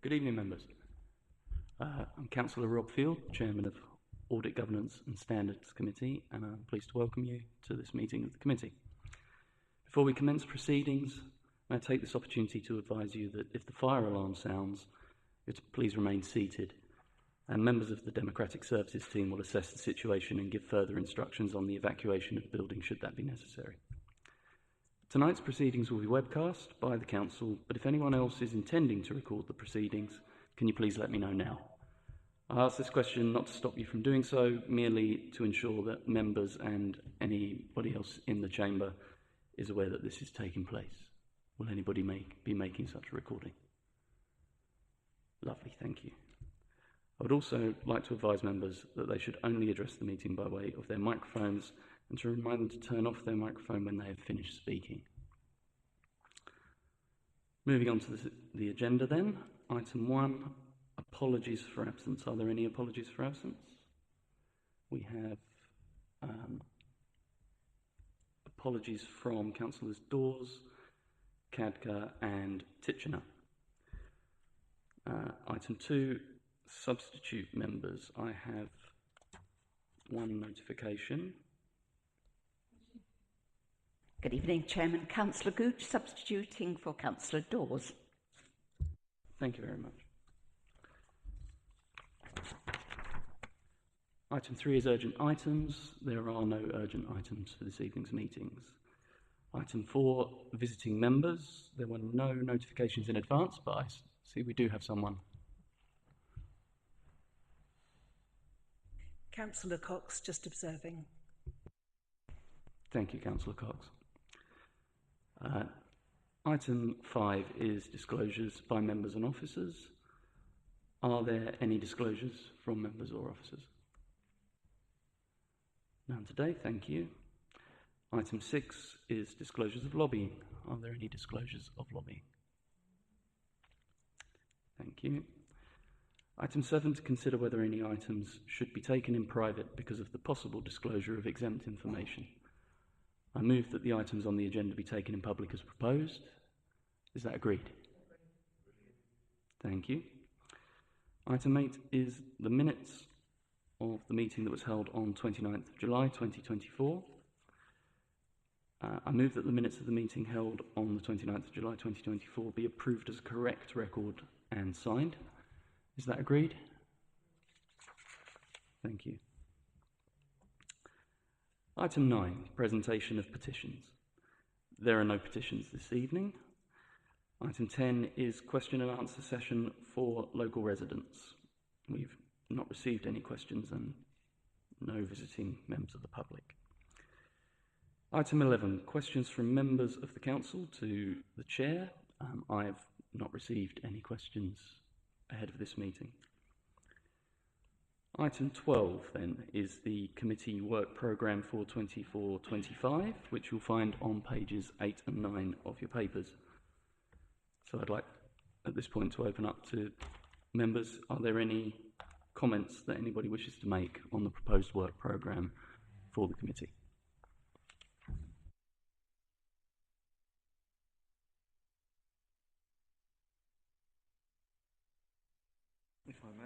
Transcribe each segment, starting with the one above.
Good evening, members. I'm Councillor Rob Field, Chairman of Audit, Governance and Standards Committee, and I'm pleased to welcome you to this meeting of the committee. Before we commence proceedings, I take this opportunity to advise you that if the fire alarm sounds, please remain seated, and members of the Democratic Services team will assess the situation and give further instructions on the evacuation of the building should that be necessary. Tonight's proceedings will be webcast by the Council, but if anyone else is intending to record the proceedings, can you please let me know now? I ask this question not to stop you from doing so, merely to ensure that members and anybody else in the chamber is aware that this is taking place. Will anybody be making such a recording? Lovely, thank you. I would also like to advise members that they should only address the meeting by way of their microphones and to remind them to turn off their microphone when they have finished speaking. Moving on to the agenda then. Item 1, apologies for absence. Are there any apologies for absence? We have apologies from Councillors Dawes, Cadger and Titchener. Item 2, substitute members. I have one notification. Good evening, Chairman. Councillor Gooch, substituting for Councillor Dawes. Thank you very much. Item 3 is urgent items. There are no urgent items for this evening's meetings. Item 4, visiting members. There were no notifications in advance, but I see we do have someone. Councillor Cox, just observing. Thank you, Councillor Cox. Item 5 is disclosures by members and officers. Are there any disclosures from members or officers? None today, thank you. Item 6 is disclosures of lobbying. Are there any disclosures of lobbying? Thank you. Item 7, to consider whether any items should be taken in private because of the possible disclosure of exempt information. I move that the items on the agenda be taken in public as proposed. Is that agreed? Thank you. Item 8 is the minutes of the meeting that was held on 29th of July 2024. I move that the minutes of the meeting held on the 29th of July 2024 be approved as a correct record and signed. Is that agreed? Thank you. Item 9, presentation of petitions. There are no petitions this evening. Item 10 is question and answer session for local residents. We've not received any questions and no visiting members of the public. Item 11, questions from members of the council to the chair. I've not received any questions ahead of this meeting. Item 12 then is the committee work programme for 24-25, which you'll find on pages 8 and 9 of your papers. So I'd like at this point to open up to members. Are there any comments that anybody wishes to make on the proposed work programme for the committee? If I may.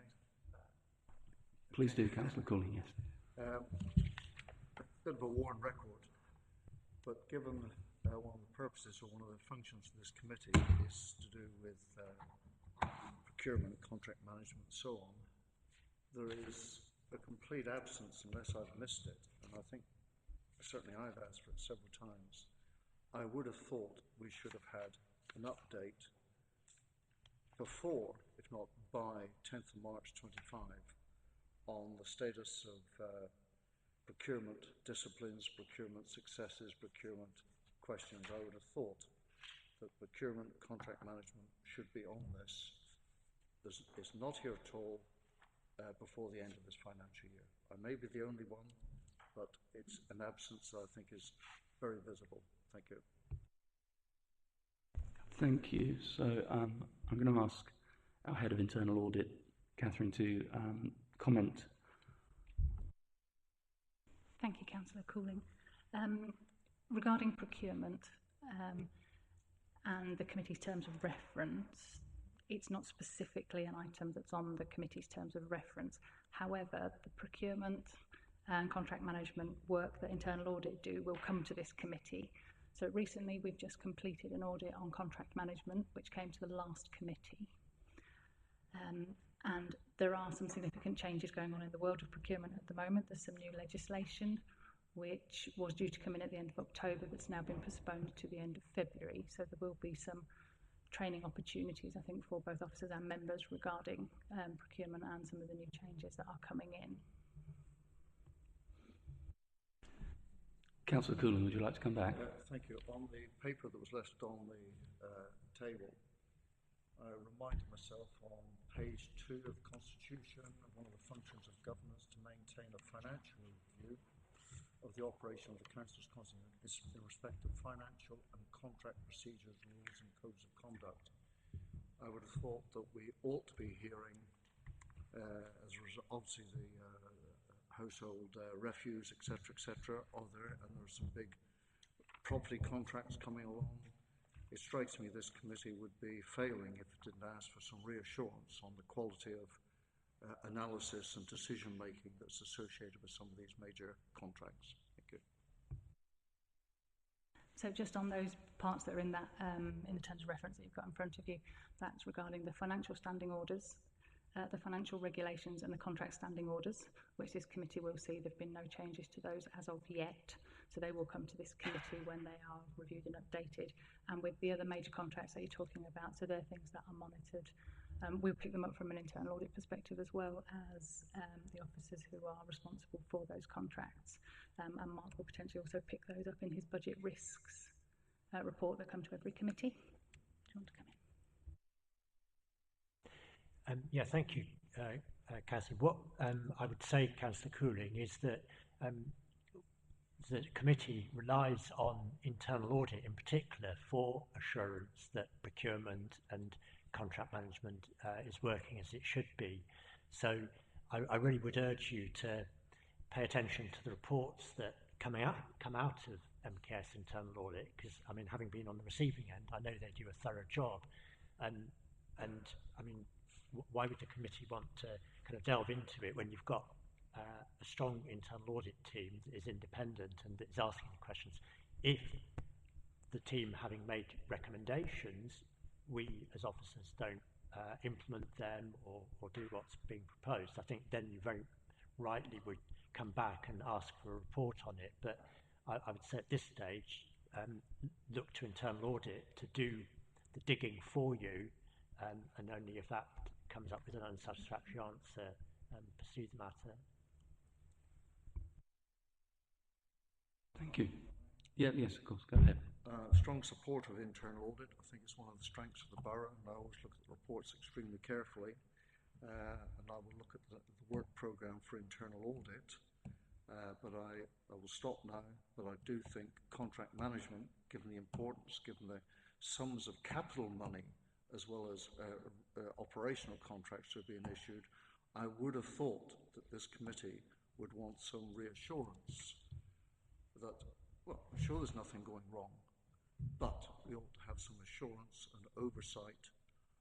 Please do, Councillor Cooling, yes. A bit of a worn record, but given one of the purposes or one of the functions of this committee is to do with procurement, contract management, and so on, there is a complete absence, unless I've missed it, and I think certainly I've asked for it several times. I would have thought we should have had an update before, if not by 10th of March 25, on the status of procurement disciplines, procurement successes, procurement questions. I would have thought that procurement, contract management should be on this. It's not here at all before the end of this financial year. I may be the only one, but it's an absence that I think is very visible. Thank you. Thank you. So I'm going to ask our Head of Internal Audit, Catherine, to comment. Thank you, Councillor Cooling. Regarding procurement and the committee's terms of reference, it's not specifically an item that's on the committee's terms of reference. However, the procurement and contract management work that internal audit do will come to this committee. So recently we've just completed an audit on contract management, which came to the last committee. And there are some significant changes going on in the world of procurement at the moment. There's some new legislation which was due to come in at the end of October that's now been postponed to the end of February. So there will be some training opportunities, I think, for both officers and members regarding procurement and some of the new changes that are coming in. Councillor Cooling, would you like to come back? Thank you. On the paper that was left on the table, I reminded myself on page 2 of the Constitution, one of the functions of governance to maintain a financial review of the operation of the Council's Constitution is in respect of financial and contract procedures, rules and codes of conduct. I would have thought that we ought to be hearing, as a result, obviously the household refuse, etc., are there, and there are some big property contracts coming along. It strikes me this committee would be failing if it didn't ask for some reassurance on the quality of analysis and decision making that's associated with some of these major contracts. Thank you. So just on those parts that are in that in the terms of reference that you've got in front of you, that's regarding the financial standing orders, the financial regulations and the contract standing orders, which this committee will see. There have been no changes to those as of yet, so they will come to this committee when they are reviewed and updated. And with the other major contracts that you're talking about, so they're things that are monitored. We'll pick them up from an internal audit perspective as well as the officers who are responsible for those contracts. And Mark will potentially also pick those up in his budget risks report that come to every committee. Do you want to come in? Yeah, thank you, Councillor. What I would say, Councillor Cooling, is that the committee relies on internal audit in particular for assurance that procurement and contract management is working as it should be. So I really would urge you to pay attention to the reports that come out of MKS internal audit, because I mean, having been on the receiving end, I know they do a thorough job, and I mean, why would the committee want to kind of delve into it when you've got a strong internal audit team that is independent and is asking the questions? If the team, having made recommendations, we as officers don't implement them or do what's being proposed, I think then you very rightly would come back and ask for a report on it. But I would say at this stage, look to internal audit to do the digging for you, and only if that comes up with an unsatisfactory answer, pursue the matter. Thank you. Yeah, yes, of course, go ahead. Strong support of internal audit. I think it's one of the strengths of the borough, and I always look at the reports extremely carefully, and I will look at the work programme for internal audit, but I will stop now. But I do think contract management, given the importance, given the sums of capital money as well as operational contracts are being issued, I would have thought that this committee would want some reassurance that, well, I'm sure there's nothing going wrong, but we ought to have some assurance and oversight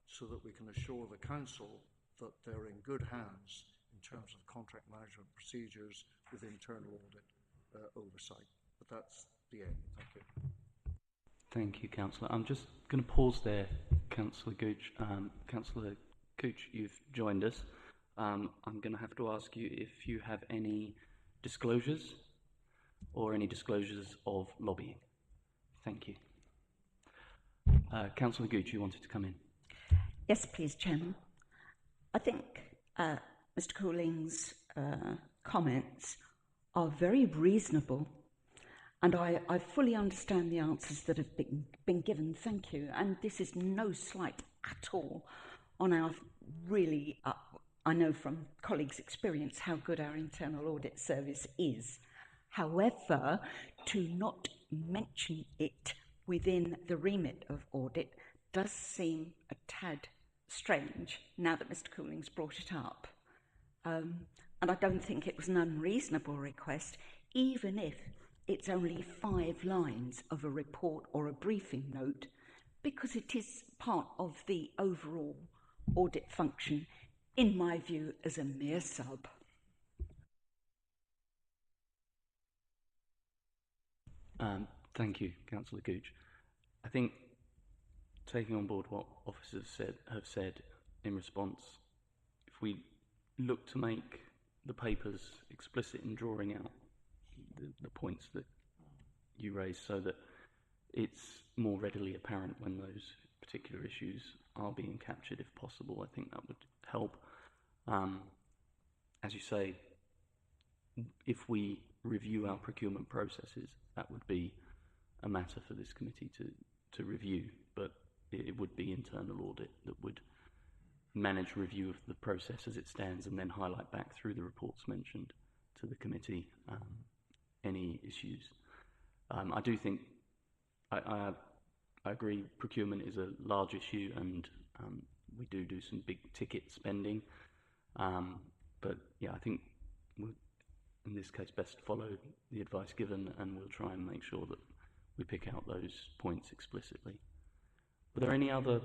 so that we can assure the council that they're in good hands in terms of contract management procedures with internal audit oversight. But that's the aim. Thank you. Thank you, Councillor. I'm just going to pause there, Councillor Gooch. Councillor Gooch, you've joined us. I'm going to have to ask you if you have any disclosures or any disclosures of lobbying. Thank you. Councillor Gooch, you wanted to come in. Yes, please, Chairman. I think Mr. Cooling's comments are very reasonable, and I fully understand the answers that have been given. Thank you. And this is no slight at all on our really, I know from colleagues' experience how good our internal audit service is. However, to not mention it within the remit of audit does seem a tad strange now that Mr. Cooling's brought it up. And I don't think it was an unreasonable request, even if it's only 5 lines of a report or a briefing note, because it is part of the overall audit function, in my view, as a mere sub. Thank you, Councillor Gooch. I think taking on board what officers have said in response, if we look to make the papers explicit in drawing out the points that you raise so that it's more readily apparent when those particular issues are being captured if possible, I think that would help. As you say, if we review our procurement processes, that would be a matter for this committee to review, but it would be internal audit that would manage review of the process as it stands and then highlight back through the reports mentioned to the committee any issues. I do think I agree procurement is a large issue and we do some big ticket spending, but yeah, I think we'll in this case best follow the advice given and we'll try and make sure that we pick out those points explicitly. Were there any other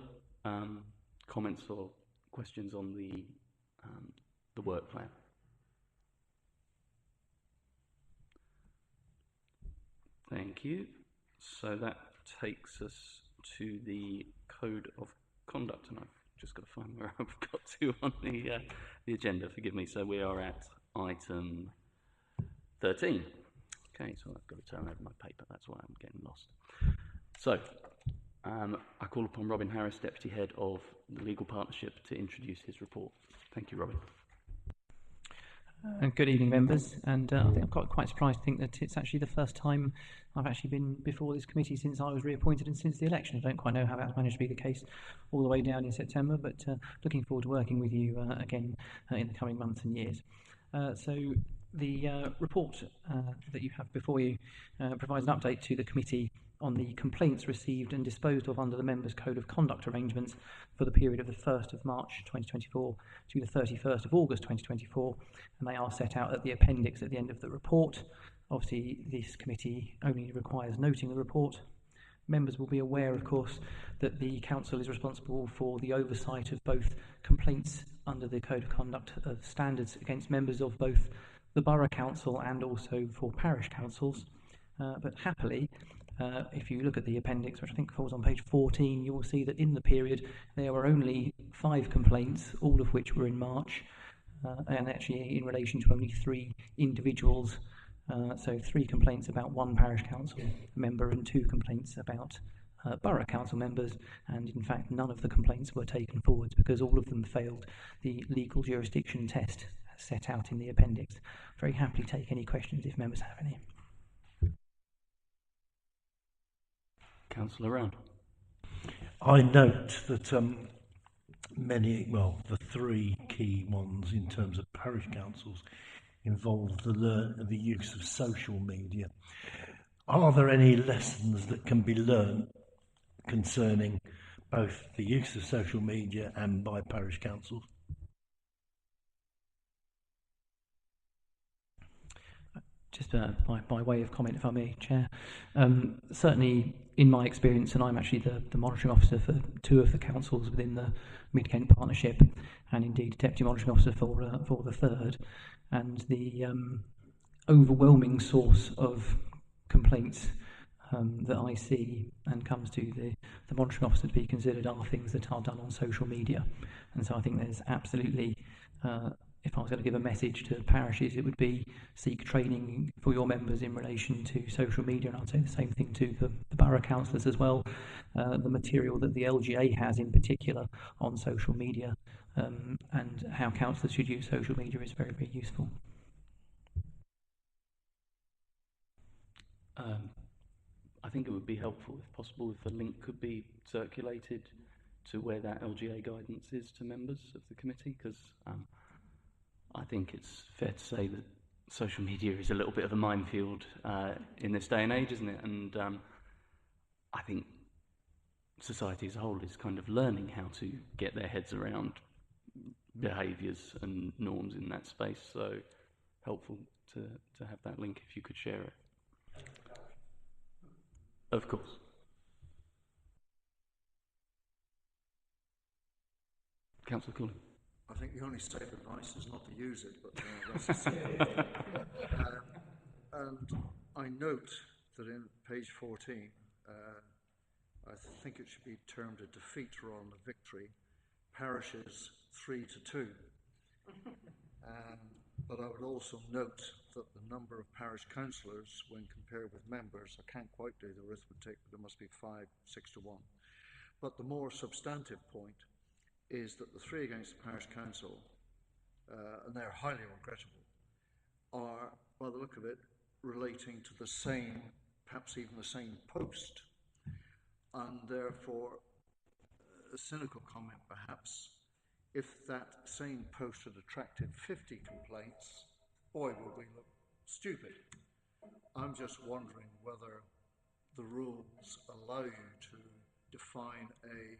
comments or questions on the work plan? Thank you. So that takes us to the Code of Conduct, and I've just got to find where I've got to on the agenda, forgive me. So we are at item 13. Okay, so I've got to turn over my paper, that's why I'm getting lost. So, I call upon Robin Harris, Deputy Head of the Legal Partnership, to introduce his report. Thank you, Robin. Good evening, members, and I think I'm quite surprised to think that it's actually the first time I've actually been before this committee since I was reappointed and since the election. I don't quite know how that's managed to be the case all the way down in September, but looking forward to working with you again in the coming months and years. So the report that you have before you provides an update to the committee on the complaints received and disposed of under the Members' Code of Conduct arrangements for the period of the 1st of March 2024 to the 31st of August 2024, and they are set out at the appendix at the end of the report. Obviously, this committee only requires noting the report. Members will be aware, of course, that the Council is responsible for the oversight of both complaints under the Code of Conduct of standards against members of both the Borough Council and also for parish councils. But happily, if you look at the appendix, which I think falls on page 14, you will see that in the period there were only 5 complaints, all of which were in March, and actually in relation to only 3 individuals. So 3 complaints about 1 parish council member and 2 complaints about borough council members, and in fact none of the complaints were taken forwards because all of them failed the legal jurisdiction test set out in the appendix. Very happily take any questions if members have any. Councillor Round. I note that the 3 key ones in terms of parish councils involve the use of social media. Are there any lessons that can be learned concerning both the use of social media and by parish councils? Just by way of comment, if I may, Chair. Certainly, in my experience, and I'm actually the monitoring officer for 2 of the councils within the Mid-Kent Partnership, and indeed Deputy Monitoring Officer for the 3rd, and the overwhelming source of complaints that I see and comes to the monitoring officer to be considered are things that are done on social media. And so I think there's absolutely, if I was going to give a message to parishes, it would be seek training for your members in relation to social media, and I'd say the same thing to the borough councillors as well. The material that the LGA has in particular on social media and how councillors should use social media is very, very useful. I think it would be helpful, if possible, if a link could be circulated to where that LGA guidance is to members of the committee, because I think it's fair to say that social media is a little bit of a minefield in this day and age, isn't it? And I think society as a whole is kind of learning how to get their heads around behaviours and norms in that space, so helpful to have that link if you could share it. Of course. Councillor Cooling. I think the only state advice is not to use it, but that's a separate thing. And I note that in page 14, I think it should be termed a defeat rather than a victory, parishes 3-2. But I would also note that the number of parish councillors, when compared with members, I can't quite do the arithmetic, but there must be 5-6 to 1. But the more substantive point is that the 3 against the parish council, and they're highly regrettable, are, by the look of it, relating to the same, perhaps even the same post. And therefore, a cynical comment perhaps, if that same post had attracted 50 complaints, boy, would we look stupid. I'm just wondering whether the rules allow you to define a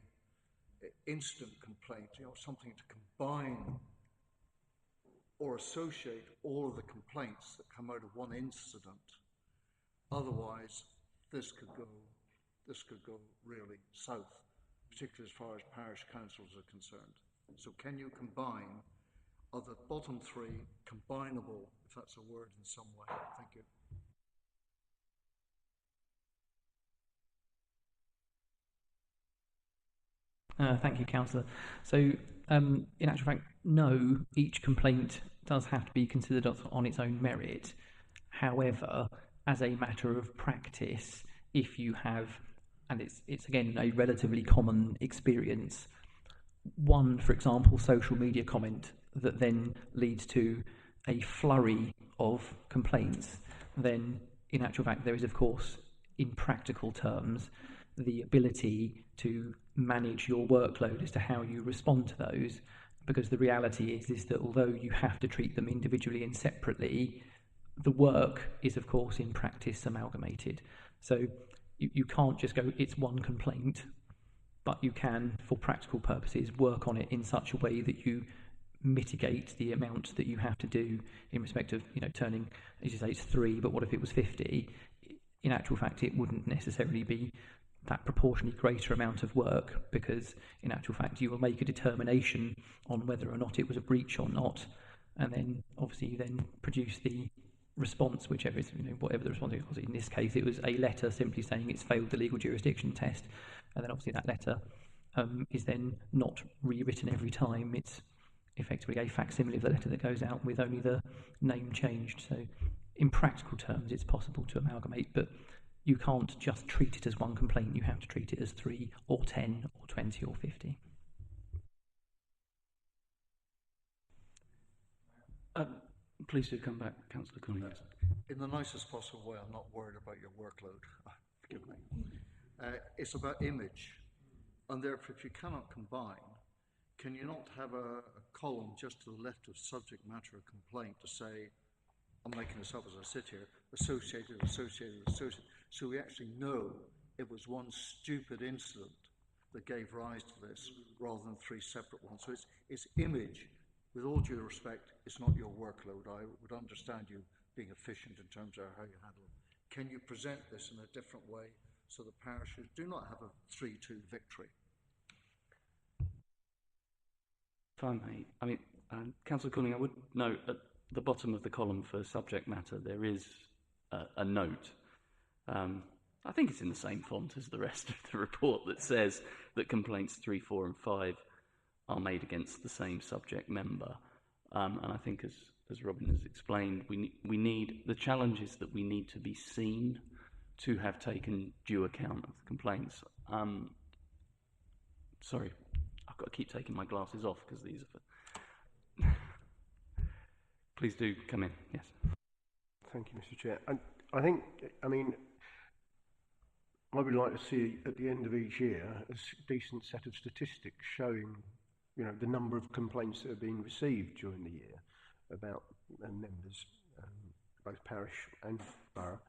instant complaint, something to combine or associate all of the complaints that come out of one incident. Otherwise, this could go really south, particularly as far as parish councils are concerned. So can you combine, are the bottom 3 combinable, if that's a word in some way? Thank you. Thank you, Councillor. So, in actual fact, no, each complaint does have to be considered on its own merit. However, as a matter of practice, if you have, and it's again a relatively common experience, one, for example, social media comment that then leads to a flurry of complaints, then in actual fact there is, of course, in practical terms, the ability to manage your workload as to how you respond to those, because the reality is that although you have to treat them individually and separately, the work is, of course, in practice amalgamated. So you can't just go, it's one complaint, but you can, for practical purposes, work on it in such a way that you mitigate the amount that you have to do in respect of, turning, as you say, it's 3, but what if it was 50? In actual fact, it wouldn't necessarily be that proportionally greater amount of work, because in actual fact you will make a determination on whether or not it was a breach or not, and then obviously you then produce the response, whichever is, whatever the response was. In this case, it was a letter simply saying it's failed the legal jurisdiction test, and then obviously that letter is then not rewritten every time. It's effectively a facsimile of the letter that goes out with only the name changed. So in practical terms, it's possible to amalgamate, but you can't just treat it as one complaint. You have to treat it as 3 or 10 or 20 or 50. Please do come back, Councillor Cooling. In the nicest possible way, I'm not worried about your workload. Forgive me. It's about image. And therefore, if you cannot combine, can you not have a column just to the left of subject matter of complaint to say, I'm making this up as I sit here, associated, so we actually know it was one stupid incident that gave rise to this rather than 3 separate ones. So it's image. With all due respect, it's not your workload. I would understand you being efficient in terms of how you handle it. Can you present this in a different way so the parishes do not have a 3-2 victory? If I may, Councillor Cooling, I would note at the bottom of the column for subject matter there is a note. I think it's in the same font as the rest of the report that says that complaints 3, 4 and 5 are made against the same subject member. And I think as Robin has explained, we need, the challenge is that we need to be seen to have taken due account of the complaints. Sorry, I've got to keep taking my glasses off because these are for... Please do come in, yes. Thank you, Mr. Chair. And I think, I would like to see at the end of each year a decent set of statistics showing, the number of complaints that have been received during the year about members, both parish and borough.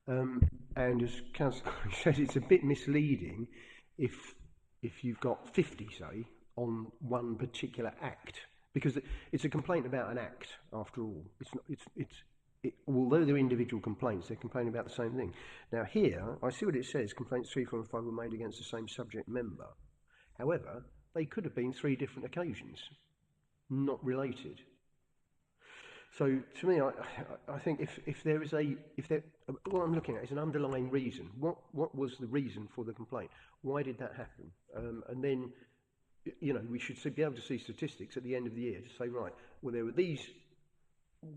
And as Councillor said, it's a bit misleading if you've got 50, say, on one particular act, because it's a complaint about an act after all. Although they're individual complaints, they're complaining about the same thing. Now here, I see what it says, complaints 3, 4 and 5 were made against the same subject member. However, they could have been 3 different occasions, not related. So to me, I think if there is what I'm looking at is an underlying reason. What was the reason for the complaint? Why did that happen? And then, you know, we should be able to see statistics at the end of the year to say, right, well, there were these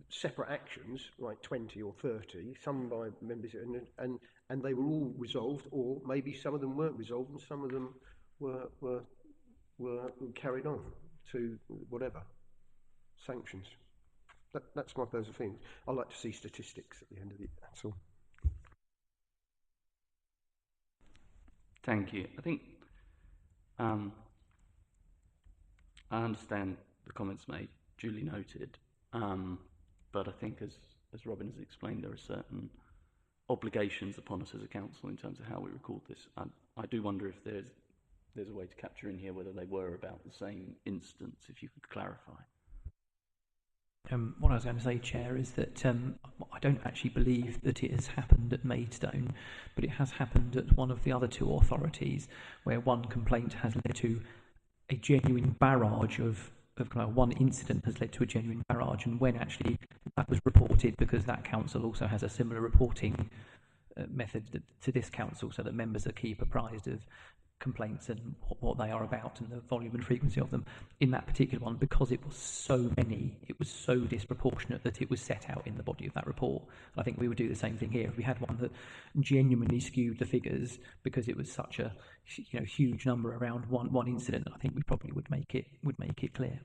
separate actions, like 20 or 30, some by members, and they were all resolved, or maybe some of them weren't resolved and some of them were carried on to whatever sanctions. That's my personal feeling. I like to see statistics at the end of the year. That's all. Thank you. I think I understand the comments made, duly noted. But I think, as Robin has explained, there are certain obligations upon us as a council in terms of how we record this. I do wonder if there's a way to capture in here whether they were about the same instance, if you could clarify. What I was going to say, Chair, is that I don't actually believe that it has happened at Maidstone, but it has happened at one of the other 2 authorities, where one complaint has led to a genuine barrage of one incident has led to a genuine barrage, and when actually that was reported, because that council also has a similar reporting method to this council, so that members are keep apprised of complaints and what they are about and the volume and frequency of them. In that particular one, because it was so many, it was so disproportionate that it was set out in the body of that report. And I think we would do the same thing here if we had one that genuinely skewed the figures because it was such a huge number around one incident. I think we probably would make it clear.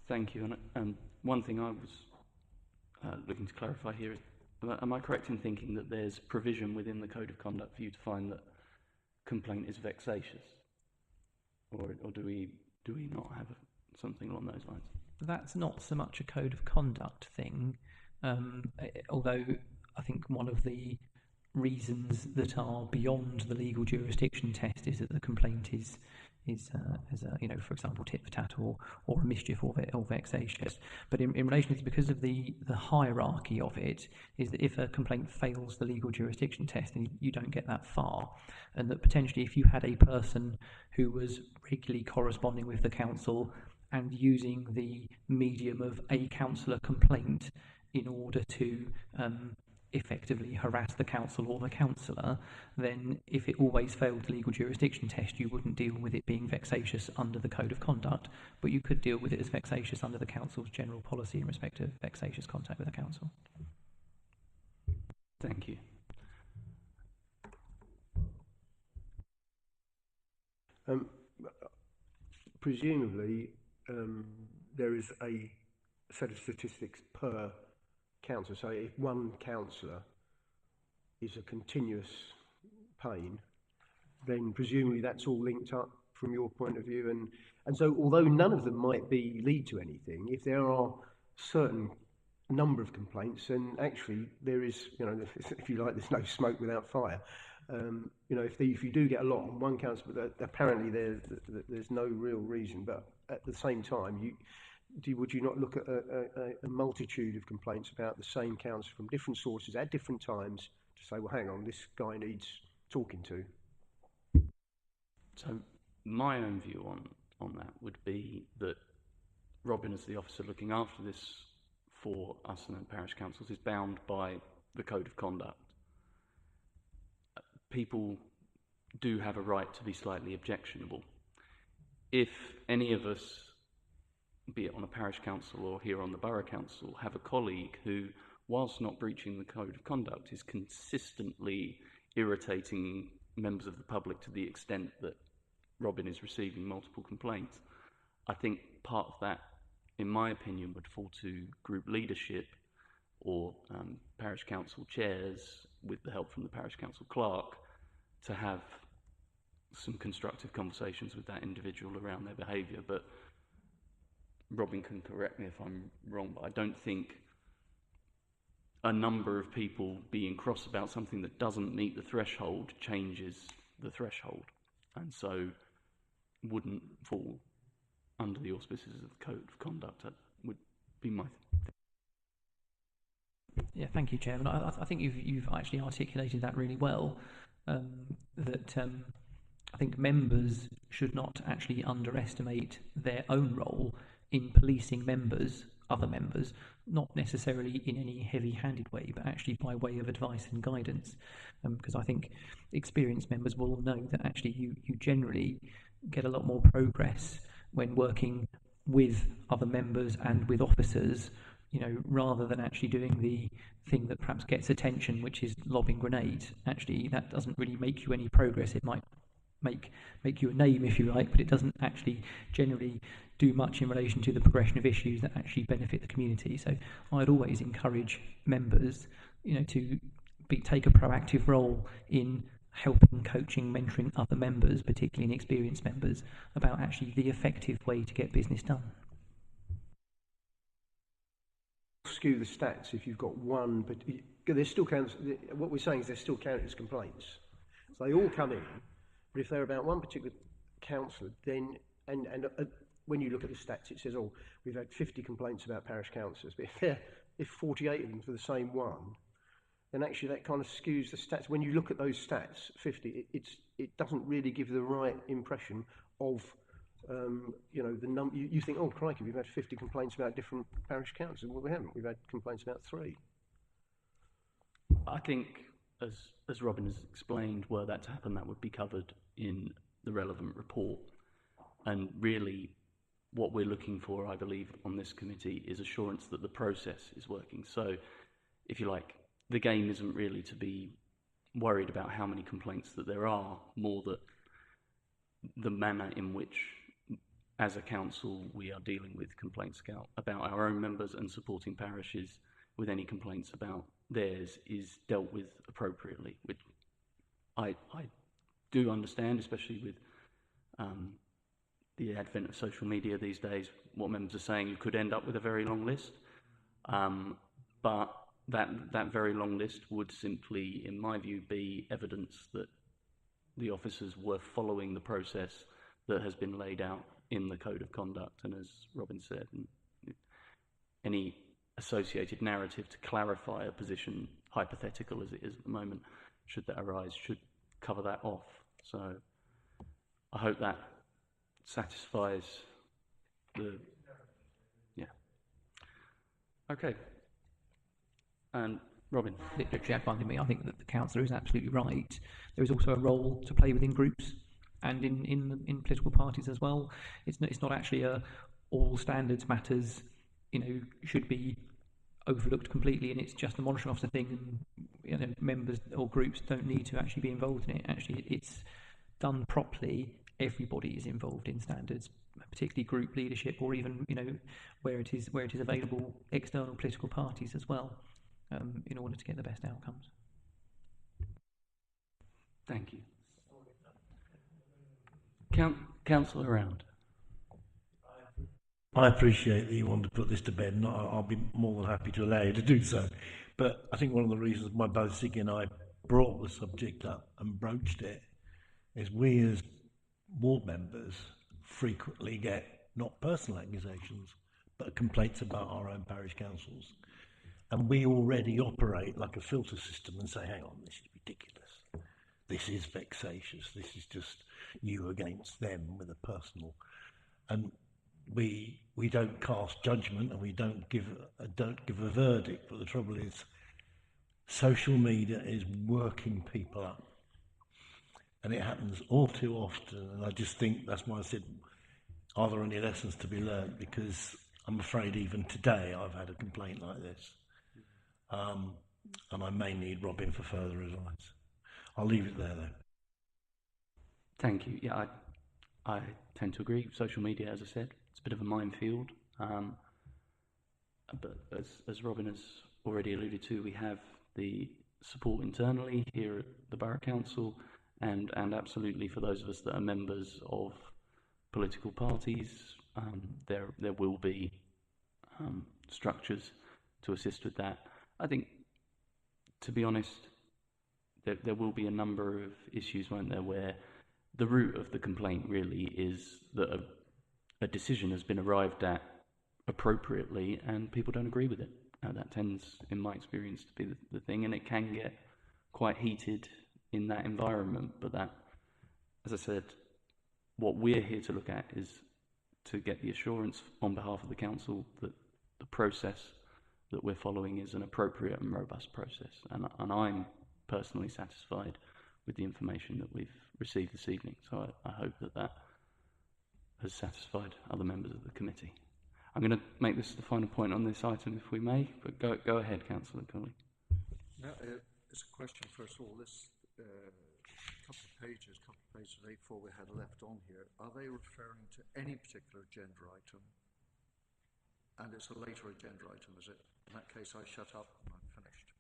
Thank you. And one thing I was looking to clarify here is, am I correct in thinking that there's provision within the Code of Conduct for you to find that complaint is vexatious, or do we not have something along those lines? That's not so much a code of conduct thing, although I think one of the reasons that are beyond the legal jurisdiction test is that the complaint is for example, tit for tat or a mischief or vexatious. But in relation to, because of the hierarchy of it, is that if a complaint fails the legal jurisdiction test, then you don't get that far. And that potentially if you had a person who was regularly corresponding with the council and using the medium of a councillor complaint in order to effectively harass the council or the councillor, then if it always failed the legal jurisdiction test, you wouldn't deal with it being vexatious under the Code of Conduct, but you could deal with it as vexatious under the council's general policy in respect of vexatious contact with the council. Thank you. Presumably, there is a set of statistics per councillor. So if one councillor is a continuous pain, then presumably that's all linked up from your point of view. And so although none of them might lead to anything, if there are certain number of complaints, then actually there is, if you like, there's no smoke without fire. If you do get a lot on one council, but apparently there's no real reason, but at the same time, would you not look at a multitude of complaints about the same council from different sources at different times to say, well, hang on, this guy needs talking to? So my own view on that would be that Robin, as the officer looking after this for us and the parish councils, is bound by the Code of Conduct. People do have a right to be slightly objectionable. If any of us, be it on a parish council or here on the borough council, have a colleague who, whilst not breaching the Code of Conduct, is consistently irritating members of the public to the extent that Robin is receiving multiple complaints, I think part of that, in my opinion, would fall to group leadership or parish council chairs, with the help from the parish council clerk, to have some constructive conversations with that individual around their behaviour. But Robin can correct me if I'm wrong, but I don't think a number of people being cross about something that doesn't meet the threshold changes the threshold, and so wouldn't fall under the auspices of the Code of Conduct. That would be my Yeah, thank you, Chairman. I think you've actually articulated that really well. I I think members should not actually underestimate their own role in policing other members, not necessarily in any heavy-handed way, but actually by way of advice and guidance. Because I think experienced members will know that actually you generally get a lot more progress when working with other members and with officers, rather than actually doing the thing that perhaps gets attention, which is lobbing grenades. Actually, that doesn't really make you any progress. It might make you a name, if you like, but it doesn't actually generally do much in relation to the progression of issues that actually benefit the community. So I'd always encourage members, to take a proactive role in helping, coaching, mentoring other members, particularly inexperienced members, about actually the effective way to get business done. Skew the stats if you've got one, but they still count. What we're saying is they're still counted as complaints. So they all come in, but if they're about one particular councillor, then when you look at the stats, it says, oh, we've had 50 complaints about parish councillors. But if 48 of them for the same one, then actually that kind of skews the stats. When you look at those stats, 50, it doesn't really give the right impression of the number. You think, oh crikey, we've had 50 complaints about different parish councils. Well, we haven't. We've had complaints about 3. I think, as Robin has explained, were that to happen, that would be covered in the relevant report. And really, what we're looking for, I believe, on this committee is assurance that the process is working. So, if you like, the game isn't really to be worried about how many complaints that there are, more that the manner in which, as a council, we are dealing with complaints about our own members and supporting parishes with any complaints about theirs is dealt with appropriately, which I do understand, especially with the advent of social media these days. What members are saying, you could end up with a very long list, but that very long list would simply, in my view, be evidence that the officers were following the process that has been laid out in the Code of Conduct. And as Robin said, any associated narrative to clarify a position, hypothetical as it is at the moment, should that arise, should cover that off. So I hope that satisfies Okay. And Robin? I think that the councillor is absolutely right. There is also a role to play within groups and in political parties as well. It's not actually all standards matters, should be overlooked completely, and it's just a monitoring officer thing, and members or groups don't need to actually be involved in it. Actually, it's done properly. Everybody is involved in standards, particularly group leadership, or even where it is available, external political parties as well, in order to get the best outcomes. Thank you. Councillor Round. I appreciate that you want to put this to bed, and I'll be more than happy to allow you to do so. But I think one of the reasons why both Siggy and I brought the subject up and broached it is we as ward members frequently get not personal accusations, but complaints about our own parish councils. And we already operate like a filter system and say, hang on, this is ridiculous. This is vexatious. This is just you against them with a personal. And we don't cast judgment, and we don't give a verdict. But the trouble is, social media is working people up, and it happens all too often. And I just think that's why I said, are there any lessons to be learned? Because I'm afraid even today I've had a complaint like this, and I may need Robin for further advice. I'll leave it there though. Thank you. Yeah, I tend to agree. Social media, as I said, it's a bit of a minefield. But as Robin has already alluded to, we have the support internally here at the Borough Council, and absolutely for those of us that are members of political parties, there will be structures to assist with that. I think, to be honest, there will be a number of issues, won't there, where the root of the complaint really is that a decision has been arrived at appropriately and people don't agree with it. That tends, in my experience, to be the thing, and it can get quite heated in that environment, but that as I said, what we're here to look at is to get the assurance on behalf of the council that the process that we're following is an appropriate and robust process. And I'm personally satisfied with the information that we've received this evening. So I hope that has satisfied other members of the committee. I'm going to make this the final point on this item, if we may, but go ahead, Councillor Cooley. Now, it's a question, first of all. This couple of pages A4 we had left on here, are they referring to any particular agenda item? And it's a later agenda item, is it? In that case, I shut up and I'm finished.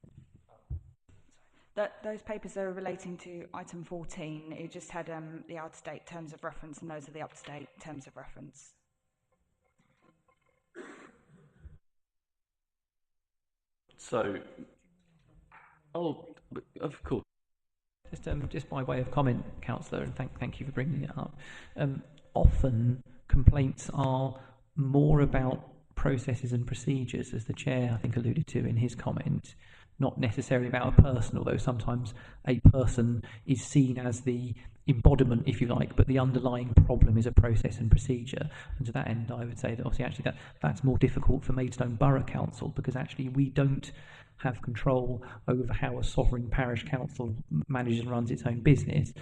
Those papers are relating to item 14. It just had the out-of-date terms of reference, and those are the up-to-date terms of reference. So, of course. Just by way of comment, Councillor, and thank you for bringing it up. Often complaints are more about processes and procedures, as the Chair, I think, alluded to in his comment, not necessarily about a person, although sometimes a person is seen as the embodiment, if you like, but the underlying problem is a process and procedure. And to that end, I would say that obviously actually that's more difficult for Maidstone Borough Council, because actually we don't have control over how a sovereign parish council manages and runs its own business.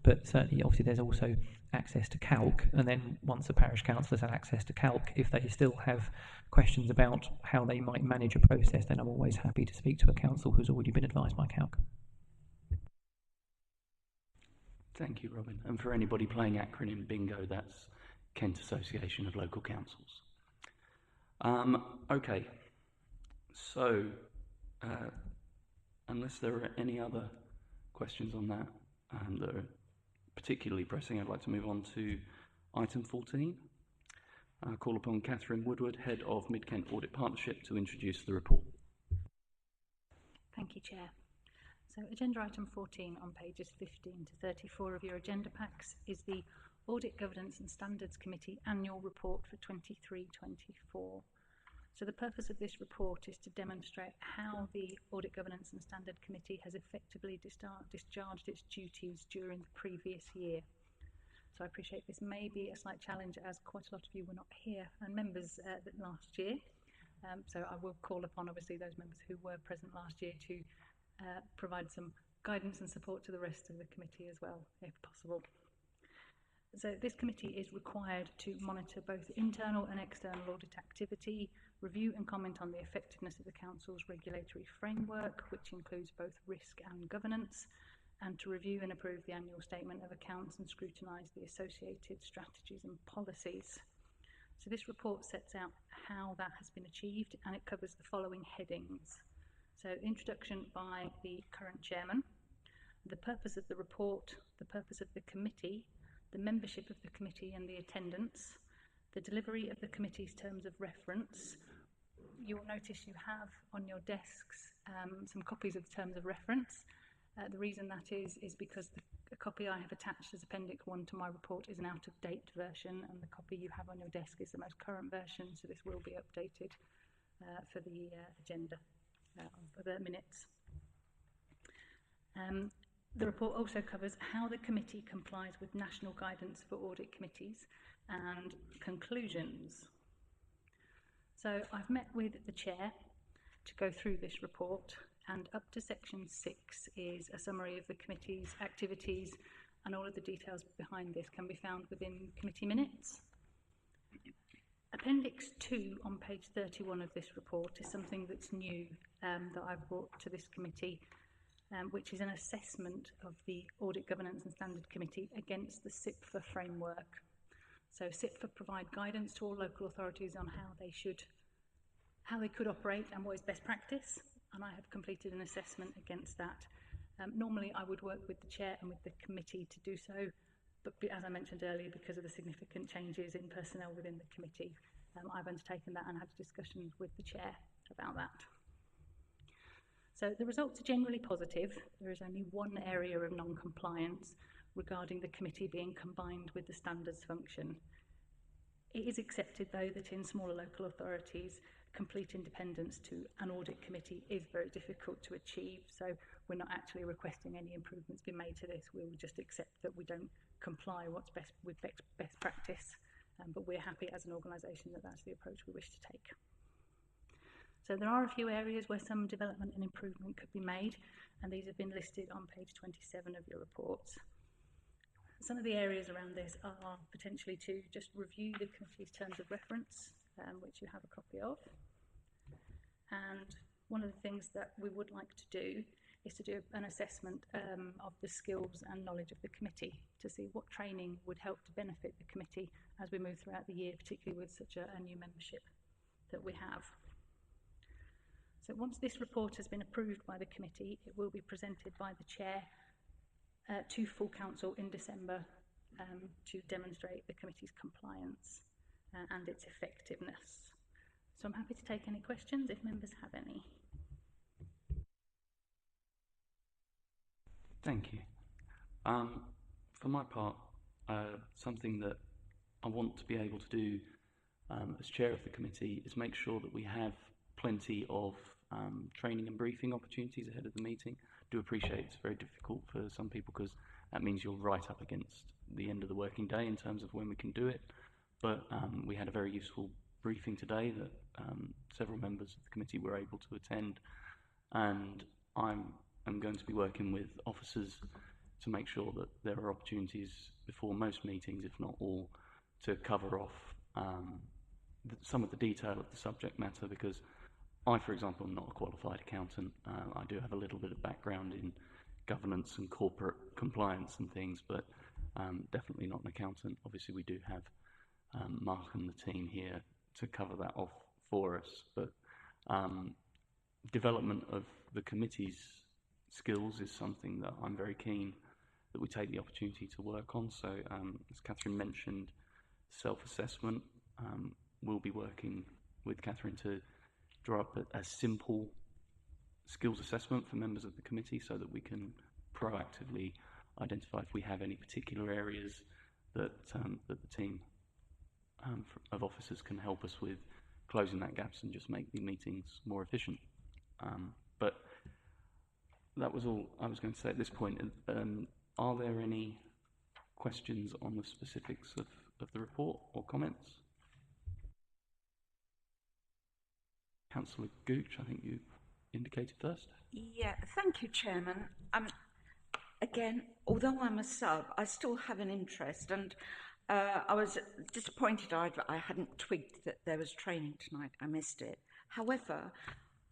But certainly, obviously, there's also access to calc, and then once a parish council has had access to calc, if they still have questions about how they might manage a process, then I'm always happy to speak to a council who's already been advised by calc. Thank you, Robin. And for anybody playing acronym bingo, that's Kent Association of Local Councils. Okay, so unless there are any other questions on that that are particularly pressing, I'd like to move on to item 14. I call upon Catherine Woodward, Head of Mid-Kent Audit Partnership, to introduce the report. Thank you, Chair. So agenda item 14 on pages 15 to 34 of your agenda packs is the Audit Governance and Standards Committee Annual Report for 23-24. So the purpose of this report is to demonstrate how the Audit Governance and Standard Committee has effectively discharged its duties during the previous year. So I appreciate this may be a slight challenge, as quite a lot of you were not here and members last year. So I will call upon obviously those members who were present last year to provide some guidance and support to the rest of the committee as well, if possible. So this committee is required to monitor both internal and external audit activity, review and comment on the effectiveness of the Council's regulatory framework, which includes both risk and governance, and to review and approve the annual statement of accounts and scrutinise the associated strategies and policies. So this report sets out how that has been achieved, and it covers the following headings. So introduction by the current chairman, the purpose of the report, the purpose of the committee, the membership of the committee and the attendance, the delivery of the committee's terms of reference. You'll notice you have on your desks some copies of the terms of reference. The reason that is because the copy I have attached as Appendix 1 to my report is an out-of-date version, and the copy you have on your desk is the most current version, so this will be updated for the agenda for the minutes. The report also covers how the committee complies with national guidance for audit committees and conclusions. So I've met with the chair to go through this report, and up to section 6 is a summary of the committee's activities, and all of the details behind this can be found within committee minutes. Appendix 2 on page 31 of this report is something that's new that I've brought to this committee, which is an assessment of the Audit Governance and Standard Committee against the SIPFA framework. So SIPFA provide guidance to all local authorities on how they could operate and what is best practice, and I have completed an assessment against that. Normally I would work with the chair and with the committee to do so, but as I mentioned earlier, because of the significant changes in personnel within the committee, I've undertaken that and had discussions with the chair about that. So the results are generally positive. There is only one area of non-compliance regarding the committee being combined with the standards function. It is accepted, though, that in smaller local authorities, complete independence to an audit committee is very difficult to achieve, so we're not actually requesting any improvements be made to this. We will just accept that we don't comply what's best with best practice, but we're happy as an organisation that that's the approach we wish to take. So there are a few areas where some development and improvement could be made, and these have been listed on page 27 of your reports. Some of the areas around this are potentially to just review the committee's terms of reference, which you have a copy of. And one of the things that we would like to do is to do an assessment of the skills and knowledge of the committee to see what training would help to benefit the committee as we move throughout the year, particularly with such a new membership that we have. So once this report has been approved by the committee, it will be presented by the chair to full council in December to demonstrate the committee's compliance and its effectiveness. So I'm happy to take any questions if members have any. Thank you. For my part, something that I want to be able to do as chair of the committee is make sure that we have plenty of training and briefing opportunities ahead of the meeting. I do appreciate it's very difficult for some people because that means you're right up against the end of the working day in terms of when we can do it. But we had a very useful briefing today that several members of the committee were able to attend, and I'm going to be working with officers to make sure that there are opportunities before most meetings, if not all, to cover off some of the detail of the subject matter, because I, for example, am not a qualified accountant. I do have a little bit of background in governance and corporate compliance and things, but definitely not an accountant. Obviously, we do have Mark and the team here to cover that off for us, but development of the committee's skills is something that I'm very keen that we take the opportunity to work on. So as Catherine mentioned, self-assessment, we'll be working with Catherine to draw up a simple skills assessment for members of the committee so that we can proactively identify if we have any particular areas that the team of officers can help us with closing that gaps and just make the meetings more efficient. But that was all I was going to say at this point. Are there any questions on the specifics of the report or comments? Councillor Gooch, I think you indicated first. Yeah, thank you, Chairman. Again, although I'm a sub, I still have an interest, and I was disappointed I hadn't twigged that there was training tonight. I missed it. However,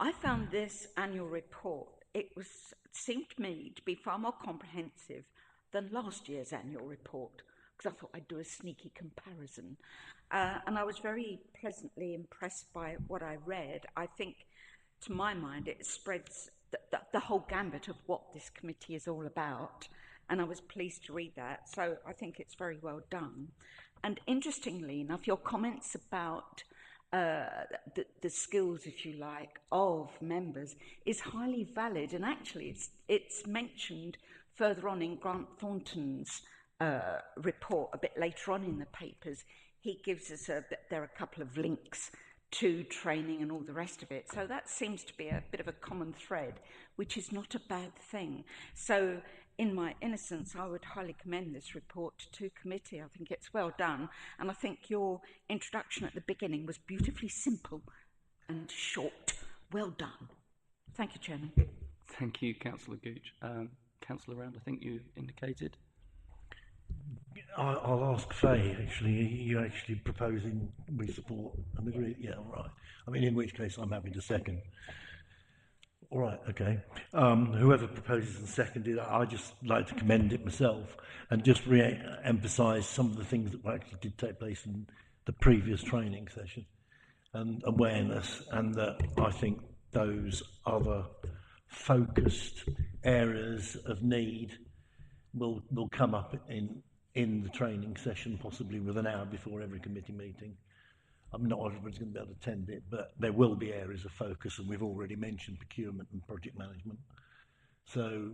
I found this annual report, it seemed to me to be far more comprehensive than last year's annual report, because I thought I'd do a sneaky comparison. And I was very pleasantly impressed by what I read. I think, to my mind, it spreads the whole gambit of what this committee is all about, and I was pleased to read that, so I think it's very well done. And interestingly enough, your comments about the skills, if you like, of members is highly valid, and actually it's mentioned further on in Grant Thornton's report a bit later on in the papers. He gives us there are a couple of links to training and all the rest of it. So that seems to be a bit of a common thread, which is not a bad thing. So in my innocence, I would highly commend this report to committee. I think it's well done. And I think your introduction at the beginning was beautifully simple and short. Well done. Thank you, Chairman. Thank you, Councillor Gooch. Councillor Round, I think you indicated. I'll ask Faye, actually. Are you actually proposing we support and agree? Yeah, all right. I mean, in which case I'm happy to second. All right, okay. Whoever proposes and seconded, I just like to commend it myself and just re-emphasise some of the things that actually did take place in the previous training session and awareness, and that I think those other focused areas of need will come up in the training session, possibly with an hour before every committee meeting. Not everybody's going to be able to attend it, but there will be areas of focus, and we've already mentioned procurement and project management. So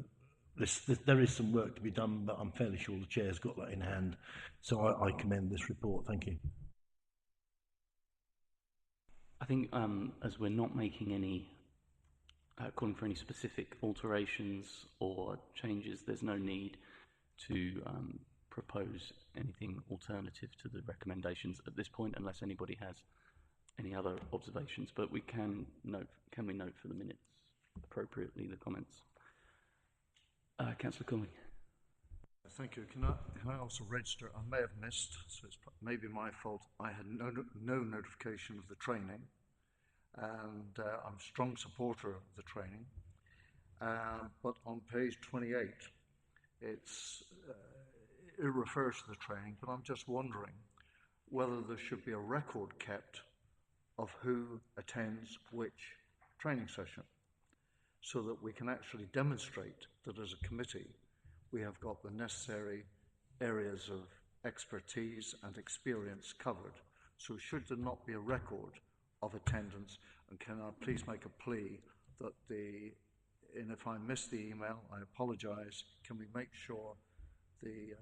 there is some work to be done, but I'm fairly sure the chair's got that in hand. So I commend this report. Thank you. I think as we're not making any, calling for any specific alterations or changes, there's no need to propose anything alternative to the recommendations at this point, unless anybody has any other observations. But we can note for the minutes appropriately the comments. Councillor Cooling. Thank you. Can I also register? I may have missed, so it's maybe my fault. I had no notification of the training, and I'm a strong supporter of the training. But on page 28, it refers to the training, but I'm just wondering whether there should be a record kept of who attends which training session, so that we can actually demonstrate that as a committee we have got the necessary areas of expertise and experience covered. So should there not be a record of attendance, and can I please make a plea that and if I missed the email, I apologise, can we make sure the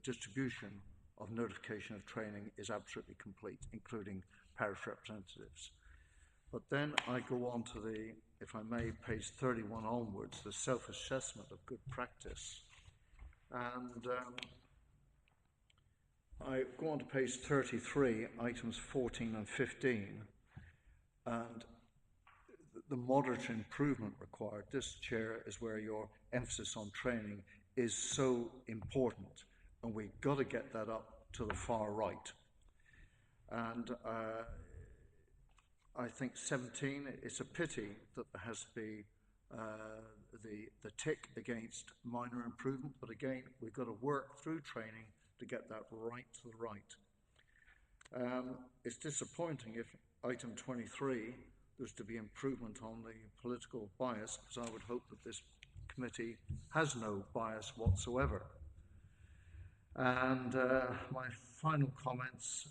distribution of notification of training is absolutely complete, including parish representatives. But then I go on to if I may, page 31 onwards, the self-assessment of good practice. And I go on to page 33, items 14 and 15, and the moderate improvement required. This, Chair, is where your emphasis on training is so important, and we've got to get that up to the far right. And I think 17, it's a pity that there has to be the tick against minor improvement, but again, we've got to work through training to get that right to the right. It's disappointing if item 23, there's to be improvement on the political bias, because I would hope that this committee has no bias whatsoever. And my final comments,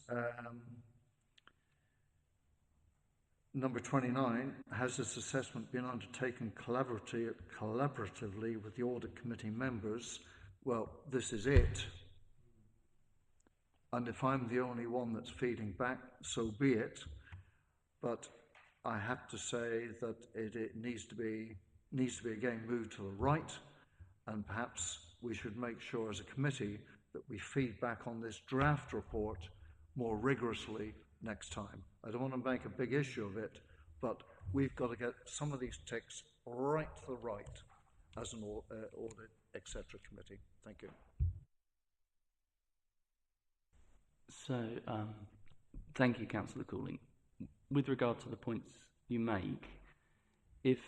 number 29, has this assessment been undertaken collaboratively with the Audit Committee members? Well, this is it. And if I'm the only one that's feeding back, so be it. But I have to say that it needs to be again moved to the right, and perhaps we should make sure as a committee that we feed back on this draft report more rigorously next time. I don't want to make a big issue of it, but we've got to get some of these ticks right to the right as an audit, etc. committee. Thank you. So, thank you, Councillor Cooling. With regard to the points you make, if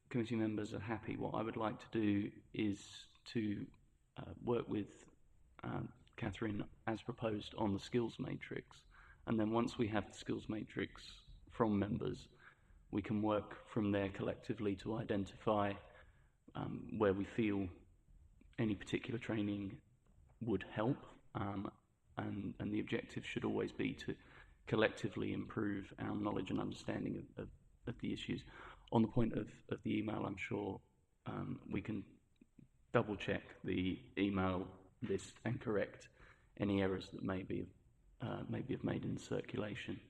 committee members are happy, what I would like to do is to work with Catherine as proposed on the skills matrix, and then once we have the skills matrix from members, we can work from there collectively to identify where we feel any particular training would help, and the objective should always be to collectively improve our knowledge and understanding of the issues. On the point of the email, I'm sure we can double check the email list and correct any errors that may be have made in circulation.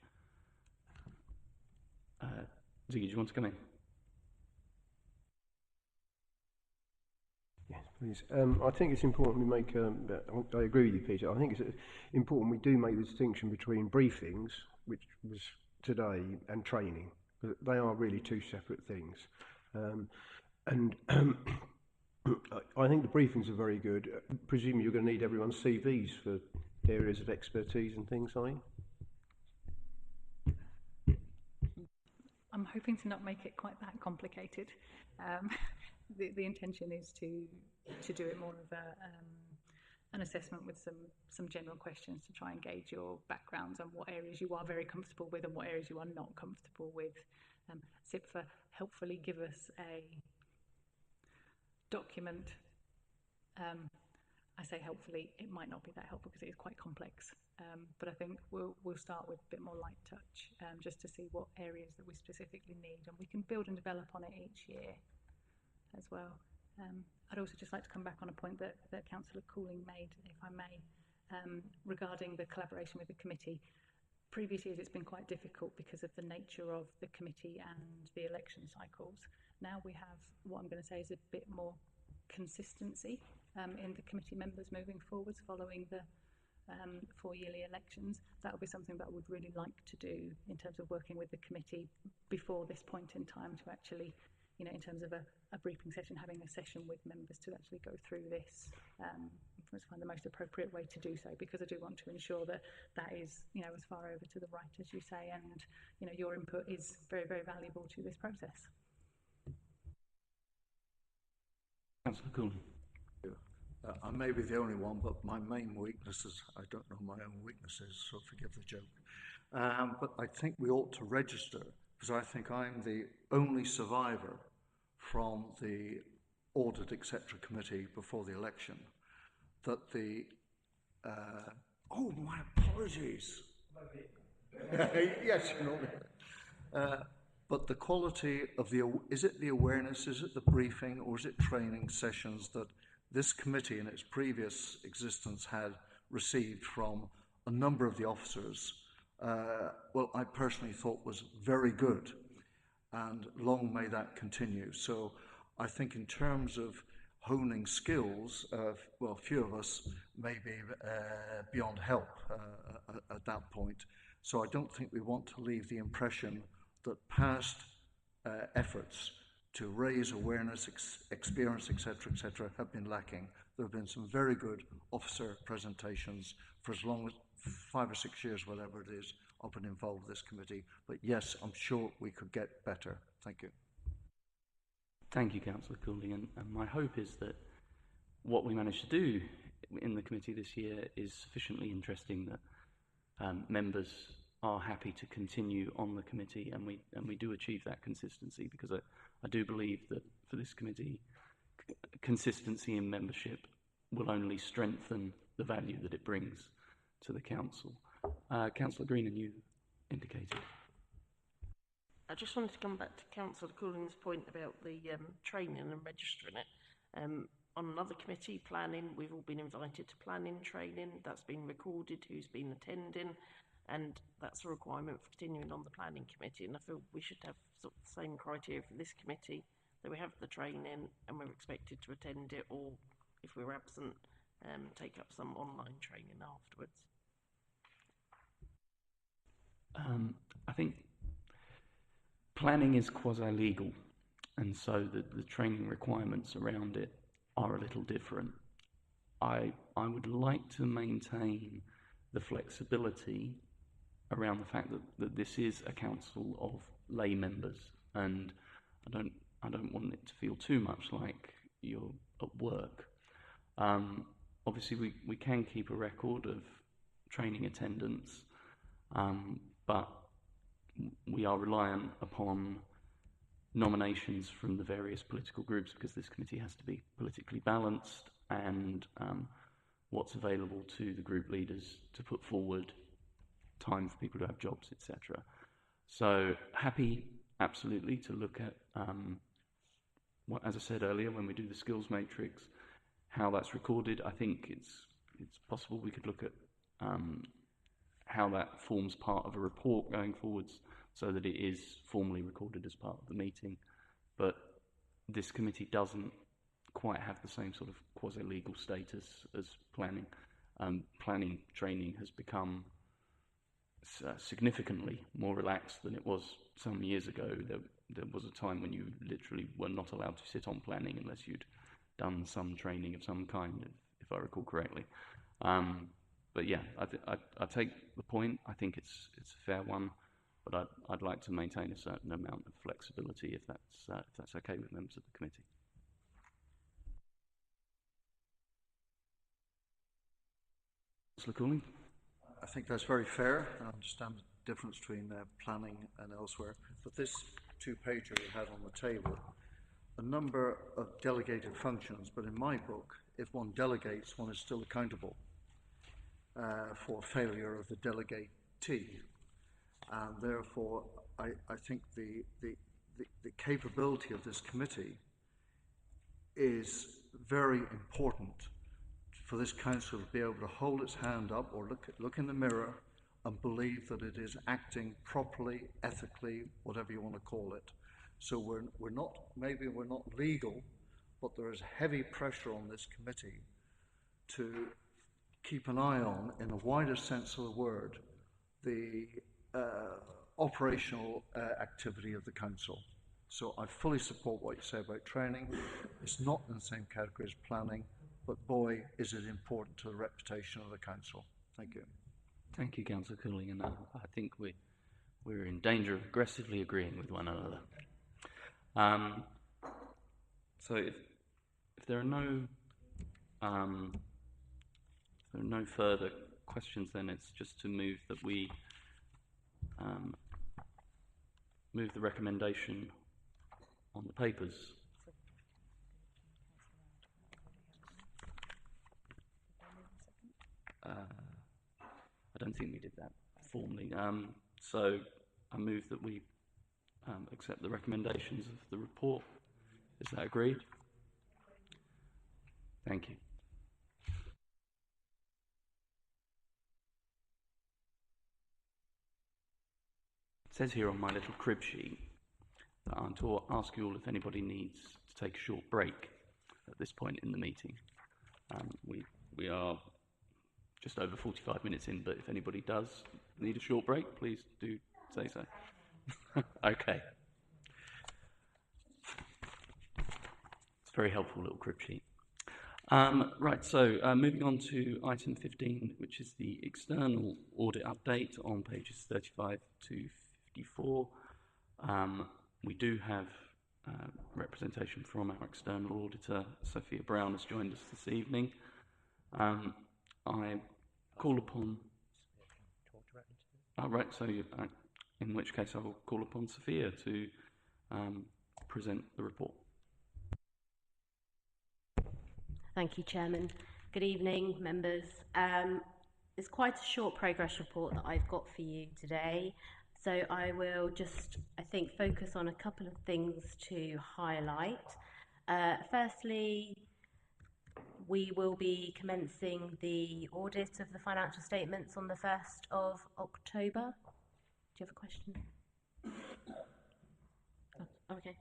Ziggy, do you want to come in? Yes, please. I think it's important we make, I agree with you, Peter, I think it's important we do make the distinction between briefings, which was today, and training. They are really two separate things. I think the briefings are very good. Presumably you're going to need everyone's CVs for areas of expertise and things, are you? I'm hoping to not make it quite that complicated. The intention is to do it more of an assessment with some general questions to try and gauge your backgrounds and what areas you are very comfortable with and what areas you are not comfortable with. SIPFA helpfully give us a document. I say helpfully, it might not be that helpful because it is quite complex, but I think we'll start with a bit more light touch, just to see what areas that we specifically need, and we can build and develop on it each year as well. I'd also just like to come back on a point that Councillor Cooling made, if I may, regarding the collaboration with the committee. Previous years it's been quite difficult because of the nature of the committee and the election cycles. Now we have, what I'm going to say is a bit more consistency in the committee members moving forwards following the 4-yearly elections. That would be something that I would really like to do in terms of working with the committee before this point in time to actually, you know, in terms of a briefing session, having a session with members to actually go through this. Let's find the most appropriate way to do so, because I do want to ensure that that is, you know, as far over to the right as you say, and, you know, your input is very, very valuable to this process. Councillor Cooley. I may be the only one, but my main weakness is I don't know my own weaknesses, so forgive the joke. But I think we ought to register, because I think I'm the only survivor from the Audit, etc. committee before the election, that the... oh, my apologies. Yes, you know. But the quality of the... Is it the awareness, is it the briefing, or is it training sessions that this committee in its previous existence had received from a number of the officers, well, I personally thought was very good, and long may that continue. So I think in terms of honing skills, well, few of us may be beyond help at that point. So I don't think we want to leave the impression that past efforts to raise awareness, experience, etc., have been lacking. There have been some very good officer presentations for as long as 5 or 6 years, whatever it is, I've been involved with this committee. But yes, I'm sure we could get better. Thank you. Thank you, Councillor Cooley. And my hope is that what we managed to do in the committee this year is sufficiently interesting that members are happy to continue on the committee, and we do achieve that consistency, because I do believe that for this committee, consistency in membership will only strengthen the value that it brings to the council. Councillor Green, and you indicated. I just wanted to come back to Councillor Cooling's point about the training and registering it. On another committee, planning, we've all been invited to planning training. That's been recorded, who's been attending, and that's a requirement for continuing on the planning committee. And I feel we should have sort of the same criteria for this committee, that we have the training and we're expected to attend it, or if we're absent, take up some online training afterwards. I think planning is quasi-legal, and so the training requirements around it are a little different. I would like to maintain the flexibility around the fact that this is a council of lay members, and I don't want it to feel too much like you're at work. Obviously, we can keep a record of training attendance, but we are reliant upon nominations from the various political groups, because this committee has to be politically balanced, and what's available to the group leaders to put forward, time for people to have jobs, etc. So happy, absolutely, to look at what, as I said earlier, when we do the skills matrix, how that's recorded. I think it's possible we could look at how that forms part of a report going forwards, so that it is formally recorded as part of the meeting. But this committee doesn't quite have the same sort of quasi-legal status as planning. Planning training has become significantly more relaxed than it was some years ago. There was a time when you literally were not allowed to sit on planning unless you'd done some training of some kind, if I recall correctly. But yeah, I take the point. I think it's a fair one, but I'd like to maintain a certain amount of flexibility, if that's okay with members of the committee. Councillor Cooling. I think that's very fair. I understand the difference between planning and elsewhere. But this two-pager we had on the table, a number of delegated functions, but in my book, if one delegates, one is still accountable for failure of the delegatee. And therefore, I think the capability of this committee is very important for this council to be able to hold its hand up or look in the mirror and believe that it is acting properly, ethically, whatever you want to call it. So we're not, maybe we're not legal, but there is heavy pressure on this committee to keep an eye on, in a wider sense of the word, the operational activity of the council. So I fully support what you say about training. It's not in the same category as planning, but boy, is it important to the reputation of the council. Thank you. Thank you, Councillor Cooling, and I think we're in danger of aggressively agreeing with one another. So if there are no further questions, then it's just to move that we move the recommendation on the papers. I don't think we did that formally. So I move that we accept the recommendations of the report. Is that agreed? Thank you. It says here on my little crib sheet that I'm to ask you all if anybody needs to take a short break at this point in the meeting. We are just over 45 minutes in, but if anybody does need a short break, please do say so. Okay. It's a very helpful little crib sheet. Right, so moving on to item 15, which is the external audit update on pages 35 to 54. We do have representation from our external auditor. Sophia Brown has joined us this evening. I call upon... Oh, right, so in which case I will call upon Sophia to present the report. Thank you, Chairman. Good evening, members. It's quite a short progress report that I've got for you today. So I will just, I think, focus on a couple of things to highlight. Firstly, we will be commencing the audit of the financial statements on the 1st of October. Do you have a question? Oh, okay.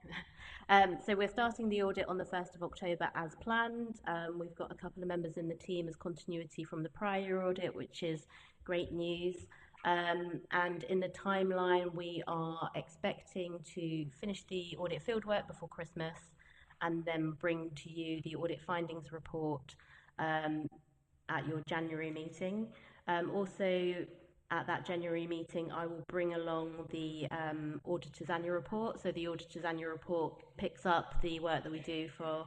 So we're starting the audit on the 1st of October as planned. We've got a couple of members in the team as continuity from the prior audit, which is great news. And in the timeline, we are expecting to finish the audit fieldwork before Christmas and then bring to you the audit findings report at your January meeting. Also, at that January meeting, I will bring along the auditor's annual report. So the auditor's annual report picks up the work that we do for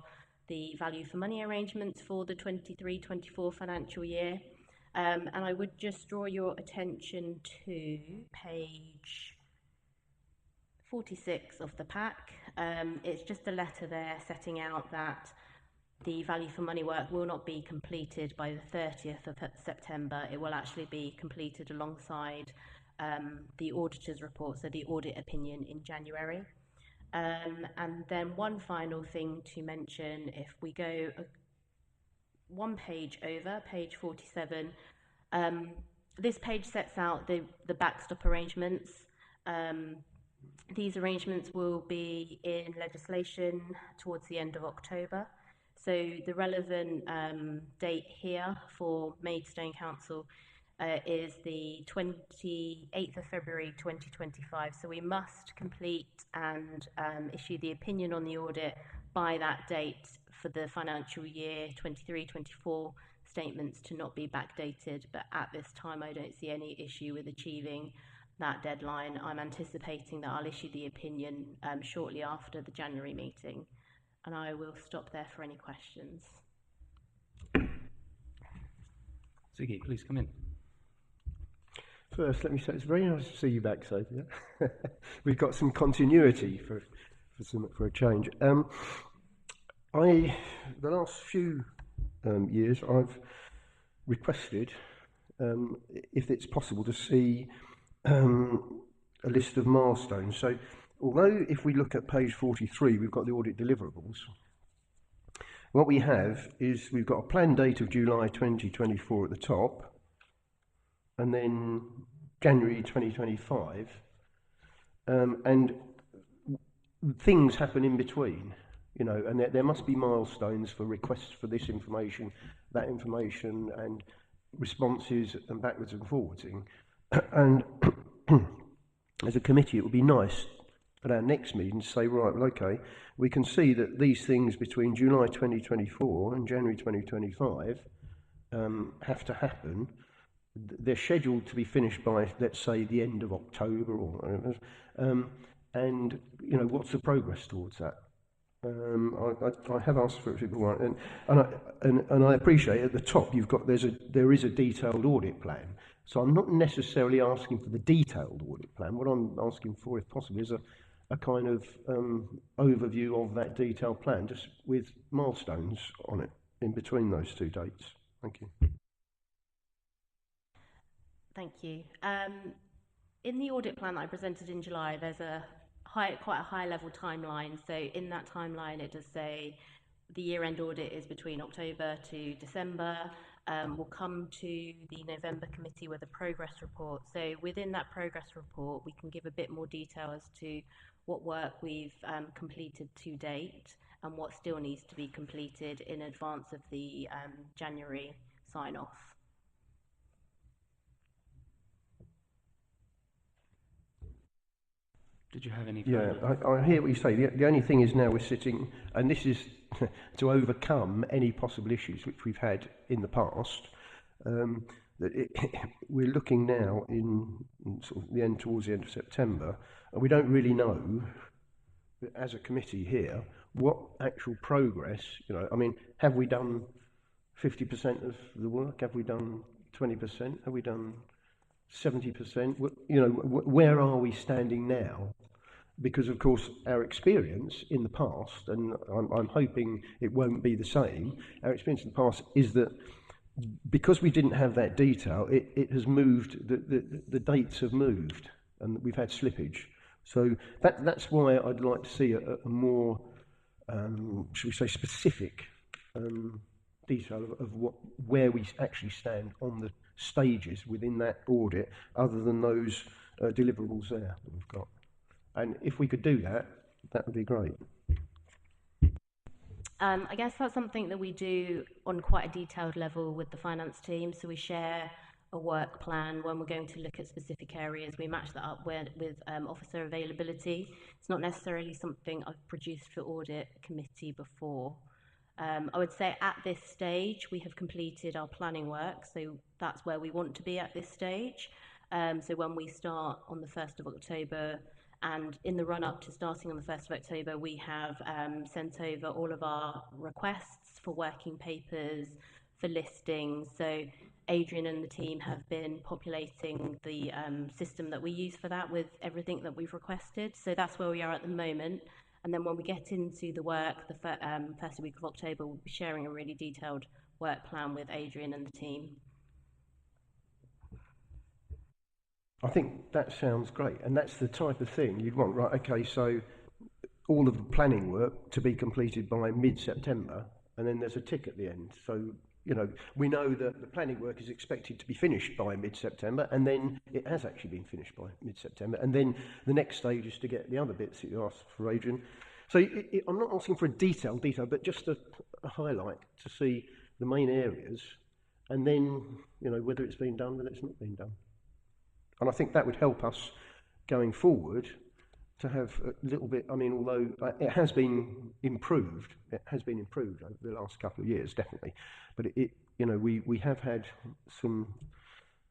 the value for money arrangements for the 23-24 financial year. And I would just draw your attention to page 46 of the pack. It's just a letter there setting out that the value for money work will not be completed by the 30th of September. It will actually be completed alongside the auditor's report, so the audit opinion in January. And then one final thing to mention, if we go one page over, page 47, this page sets out the backstop arrangements. These arrangements will be in legislation towards the end of October. So the relevant date here for Maidstone Council is the 28th of February 2025. So we must complete and issue the opinion on the audit by that date for the financial year 23-24 statements to not be backdated. But at this time, I don't see any issue with achieving that deadline. I'm anticipating that I'll issue the opinion shortly after the January meeting. And I will stop there for any questions. Ziggy, please come in. First, let me say it's very nice to see you back, Sophia. We've got some continuity for a change. The last few years, I've requested, if it's possible, to see a list of milestones. So, although if we look at page 43, we've got the audit deliverables. What we have is we've got a planned date of July 2024 at the top, and then January 2025, and things happen in between. You know, and there must be milestones for requests for this information, that information, and responses and backwards and forwarding. And as a committee, it would be nice at our next meeting to say, right, well, okay, we can see that these things between July 2024 and January 2025 have to happen. They're scheduled to be finished by, let's say, the end of October or whatever. And, you know, what's the progress towards that? I have asked for it before, and I appreciate at the top there is a detailed audit plan. So I'm not necessarily asking for the detailed audit plan. What I'm asking for, if possible, is a kind of overview of that detailed plan, just with milestones on it in between those two dates. Thank you. Thank you. In the audit plan that I presented in July, there's quite a high-level timeline. So in that timeline, it does say the year-end audit is between October to December. We'll come to the November committee with a progress report. So within that progress report, we can give a bit more detail as to what work we've completed to date and what still needs to be completed in advance of the January sign-off. Did you have any further? Yeah, I hear what you say. The only thing is now we're sitting, and this is to overcome any possible issues which we've had in the past. We're looking now in sort of towards the end of September, and we don't really know, as a committee here, what actual progress. You know, I mean, have we done 50% of the work? Have we done 20%? Have we done 70%? You know, where are we standing now? Because, of course, our experience in the past, and I'm hoping it won't be the same, our experience in the past is that because we didn't have that detail, it has moved, the dates have moved, and we've had slippage. So that's why I'd like to see a more, should we say, specific detail of where we actually stand on the stages within that audit, other than those deliverables there that we've got. And if we could do that, that would be great. I guess that's something that we do on quite a detailed level with the finance team. So we share a work plan when we're going to look at specific areas. We match that up with officer availability. It's not necessarily something I've produced for audit committee before. I would say at this stage, we have completed our planning work. So that's where we want to be at this stage. So when we start on the 1st of October, and in the run-up to starting on the 1st of October, we have sent over all of our requests for working papers, for listings. So Adrian and the team have been populating the system that we use for that with everything that we've requested. So that's where we are at the moment. And then when we get into the work, the first week of October, we'll be sharing a really detailed work plan with Adrian and the team. I think that sounds great, and that's the type of thing you'd want, right? Okay, so all of the planning work to be completed by mid-September, and then there's a tick at the end. So, you know, we know that the planning work is expected to be finished by mid-September, and then it has actually been finished by mid-September, and then the next stage is to get the other bits that you asked for, Adrian. So I'm not asking for a detail, but just a highlight to see the main areas, and then, you know, whether it's been done, whether it's not been done. And I think that would help us going forward to have a little bit, I mean, although it has been improved over the last couple of years, definitely. But you know, we have had some,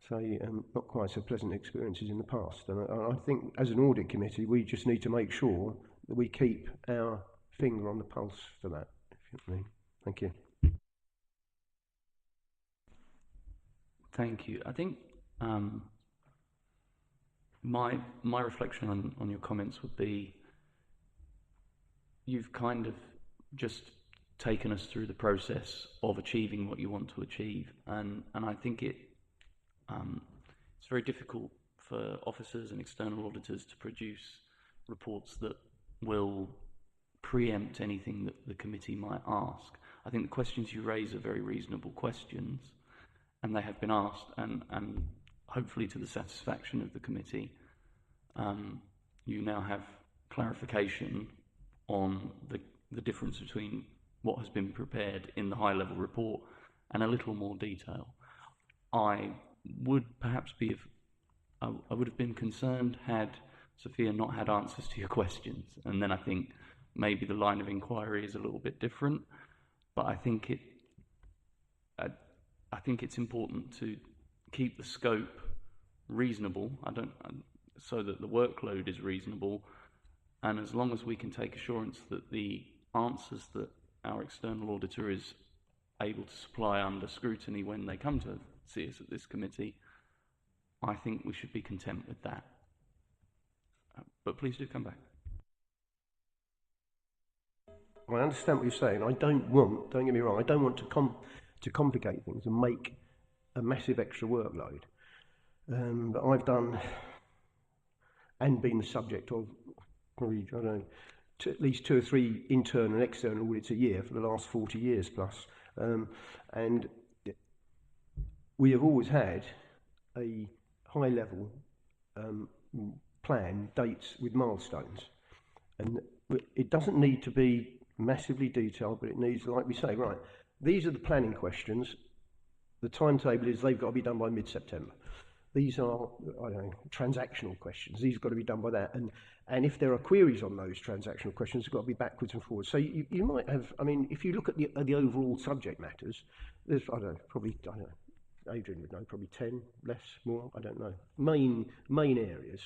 say, not quite so pleasant experiences in the past. And I think as an audit committee, we just need to make sure that we keep our finger on the pulse for that, if you know what I mean. Thank you. Thank you. I think my reflection on your comments would be, you've kind of just taken us through the process of achieving what you want to achieve, and I think it's very difficult for officers and external auditors to produce reports that will preempt anything that the committee might ask. I think the questions you raise are very reasonable questions, and they have been asked, and hopefully to the satisfaction of the committee. You now have clarification on the difference between what has been prepared in the high-level report and a little more detail. I would perhaps I would have been concerned had Sophia not had answers to your questions, and then I think maybe the line of inquiry is a little bit different. But I think it's important to keep the scope reasonable. So that the workload is reasonable, and as long as we can take assurance that the answers that our external auditor is able to supply under scrutiny when they come to see us at this committee, I think we should be content with that. But please do come back. I understand what you're saying. Don't get me wrong, I don't want to complicate things and make a massive extra workload. But I've done and been the subject of probably, I don't know, at least 2 or 3 internal and external audits a year for the last 40 years plus. And we have always had a high level plan, dates with milestones. And it doesn't need to be massively detailed, but it needs, like we say, right, these are the planning questions. The timetable is they've got to be done by mid-September. These are, I don't know, transactional questions. These have got to be done by that. And if there are queries on those transactional questions, they've got to be backwards and forwards. So you might have, I mean, if you look at the overall subject matters, there's, Adrian would know, probably 10, less, more, I don't know. Main areas.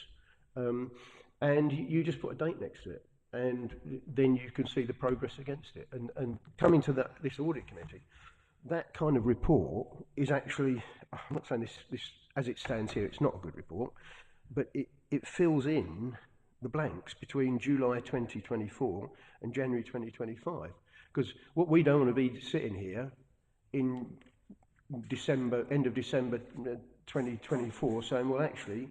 And you just put a date next to it. And then you can see the progress against it. And coming to this audit committee, that kind of report is actually, I'm not saying this as it stands here, it's not a good report, but it fills in the blanks between July 2024 and January 2025. Because what we don't want to be sitting here in December, end of December 2024 saying, well, actually,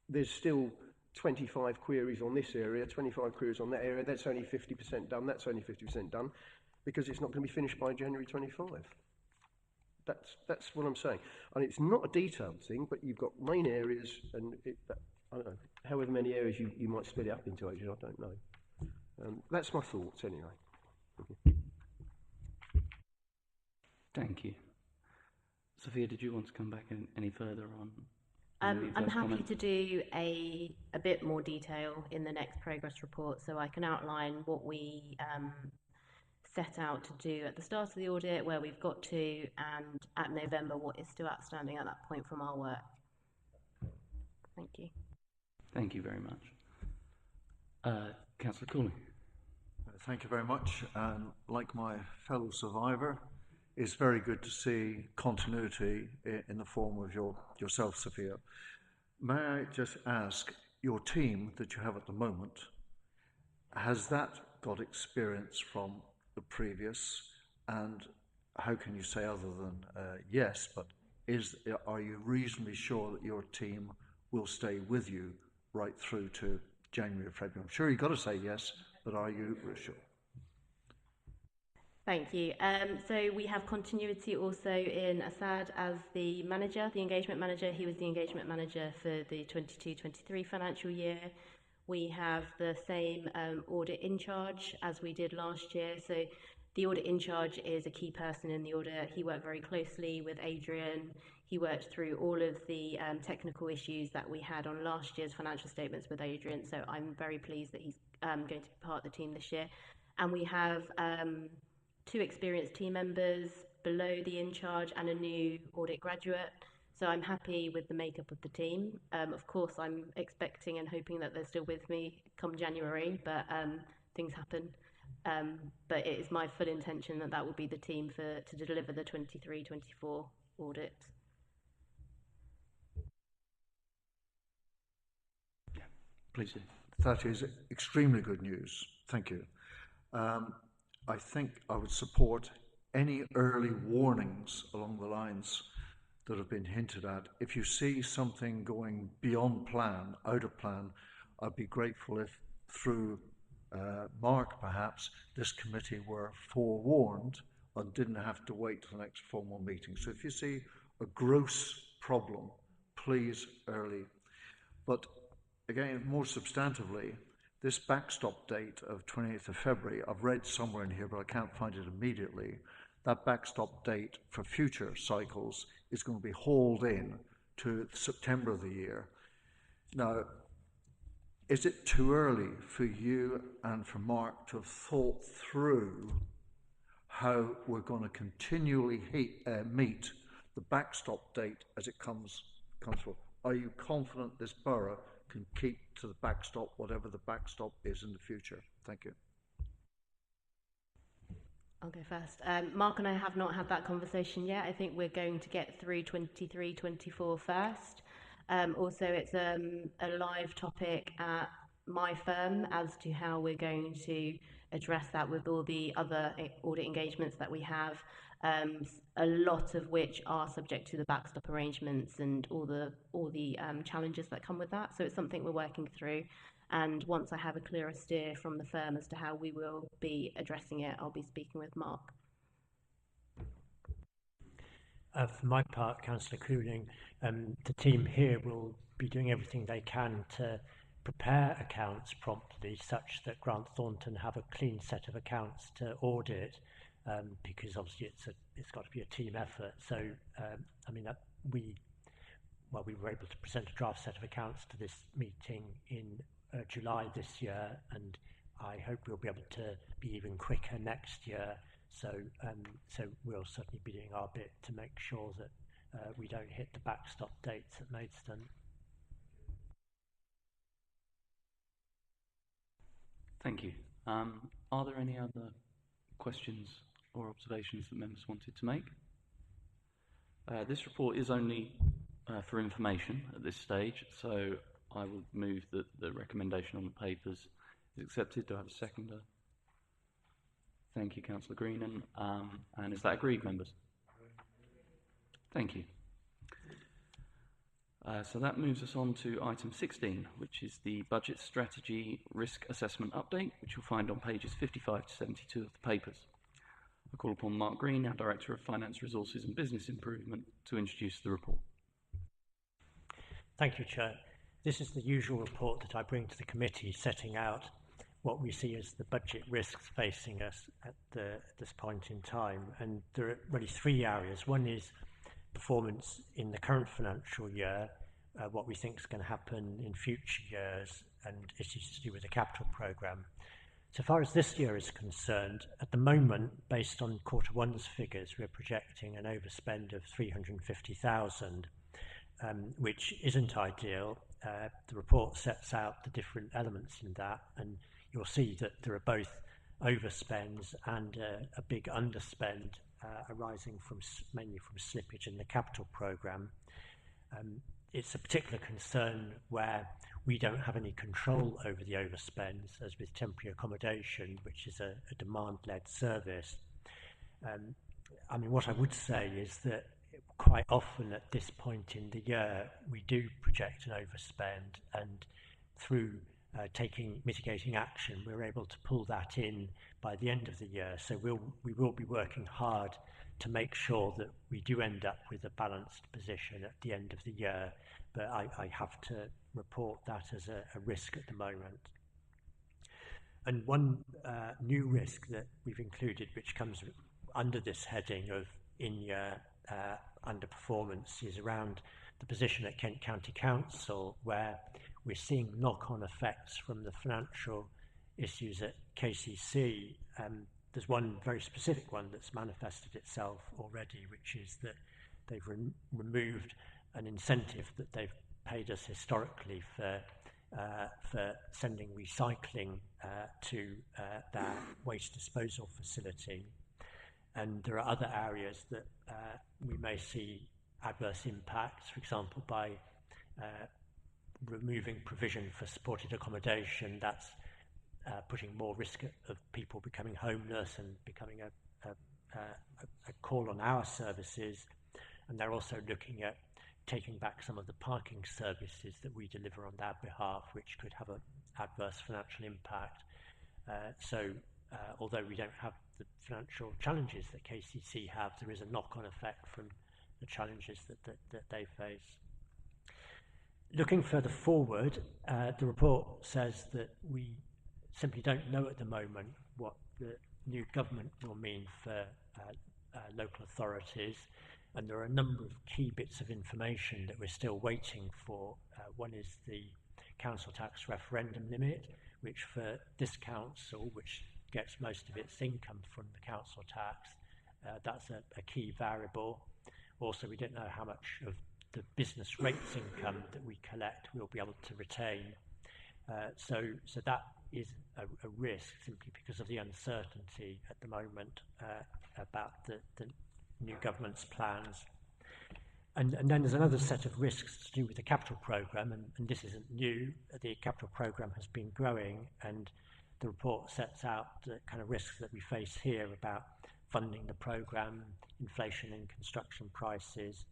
there's still 25 queries on this area, 25 queries on that area, that's only 50% done, that's only 50% done, because it's not going to be finished by January 25. That's what I'm saying. And it's not a detailed thing, but you've got main areas, and I don't know, however many areas you might split it up into, Adrian, I don't know. That's my thoughts anyway. Thank you. Sophia, did you want to come back any further on? I'm happy to do a bit more detail in the next progress report, so I can outline what we set out to do at the start of the audit, where we've got to, and at November what is still outstanding at that point from our work. Thank you. Thank you very much. Councillor Cooley. Thank you very much. And like my fellow survivor, it's very good to see continuity in the form of yourself, Sophia. May I just ask, your team that you have at the moment, has that got experience from the previous? And how can you say other than yes, but are you reasonably sure that your team will stay with you right through to January or February? I'm sure you've got to say yes, but are you sure? Thank you. So we have continuity also in Assad as the manager, the engagement manager. He was the engagement manager for the 22-23 financial year. We have the same audit in charge as we did last year. So the audit in charge is a key person in the audit. He worked very closely with Adrian. He worked through all of the technical issues that we had on last year's financial statements with Adrian. So I'm very pleased that he's going to be part of the team this year. And we have 2 experienced team members below the in charge and a new audit graduate. So I'm happy with the makeup of the team. Of course, I'm expecting and hoping that they're still with me come January, but things happen. But it is my full intention that will be the team to deliver the 23-24 audit. Yeah, please do. That is extremely good news. Thank you. I think I would support any early warnings along the lines that have been hinted at. If you see something going beyond plan, out of plan, I'd be grateful if through Mark perhaps this committee were forewarned and didn't have to wait till the next formal meeting. So if you see a gross problem, please early. But again, more substantively, this backstop date of 28th of February, I've read somewhere in here, but I can't find it immediately, that backstop date for future cycles is going to be hauled in to September of the year. Now, is it too early for you and for Mark to have thought through how we're going to continually meet the backstop date as it comes forward? Are you confident this borough can keep to the backstop, whatever the backstop is in the future? Thank you. I'll go first. Mark and I have not had that conversation yet. I think we're going to get through 23-24 first. Also, it's a live topic at my firm as to how we're going to address that with all the other audit engagements that we have, a lot of which are subject to the backstop arrangements and all the challenges that come with that. So it's something we're working through. And once I have a clearer steer from the firm as to how we will be addressing it, I'll be speaking with Mark. For my part, Councillor Cooling, the team here will be doing everything they can to prepare accounts promptly such that Grant Thornton have a clean set of accounts to audit, because obviously it's got to be a team effort. So, I mean, we were able to present a draft set of accounts to this meeting in July this year, and I hope we'll be able to be even quicker next year. So we'll certainly be doing our bit to make sure that we don't hit the backstop dates at Maidstone. Thank you. Are there any other questions or observations that members wanted to make? This report is only for information at this stage, so I would move that the recommendation on the papers is accepted. Do I have a seconder? Thank you, Councillor Greenan. And is that agreed, members? Thank you. So that moves us on to item 16, which is the Budget Strategy Risk Assessment Update, which you'll find on pages 55 to 72 of the papers. I call upon Mark Green, our Director of Finance Resources and Business Improvement, to introduce the report. Thank you, Chair. This is the usual report that I bring to the committee, setting out what we see as the budget risks facing us at this point in time. And there are really three areas. One is performance in the current financial year, what we think is going to happen in future years, and issues to do with the capital programme. So far as this year is concerned, at the moment, based on Q1's figures, we're projecting an overspend of 350,000, which isn't ideal. The report sets out the different elements in that, and you'll see that there are both overspends and a big underspend arising mainly from slippage in the capital programme. It's a particular concern where we don't have any control over the overspends, as with temporary accommodation, which is a demand-led service. I mean, what I would say is that quite often at this point in the year, we do project an overspend, and through taking mitigating action, we're able to pull that in by the end of the year. So we will be working hard to make sure that we do end up with a balanced position at the end of the year. But I have to report that as a risk at the moment. And one new risk that we've included, which comes under this heading of in-year underperformance, is around the position at Kent County Council, where we're seeing knock-on effects from the financial issues at KCC. There's one very specific one that's manifested itself already, which is that they've removed an incentive that they've paid us historically for sending recycling to their waste disposal facility. And there are other areas that we may see adverse impacts, for example, by removing provision for supported accommodation. That's putting more risk of people becoming homeless and becoming a call on our services. And they're also looking at taking back some of the parking services that we deliver on their behalf, which could have an adverse financial impact. So although we don't have the financial challenges that KCC have, there is a knock-on effect from the challenges that they face. Looking further forward, the report says that we simply don't know at the moment what the new government will mean for local authorities, and there are a number of key bits of information that we're still waiting for. One is the council tax referendum limit, which for this council, which gets most of its income from the council tax, that's a key variable. Also, we don't know how much of the business rates income that we collect we'll be able to retain. So that is a risk, simply because of the uncertainty at the moment about the new government's plans. And then there's another set of risks to do with the capital programme, and this isn't new. The capital programme has been growing, and the report sets out the kind of risks that we face here about funding the programme, inflation in construction prices,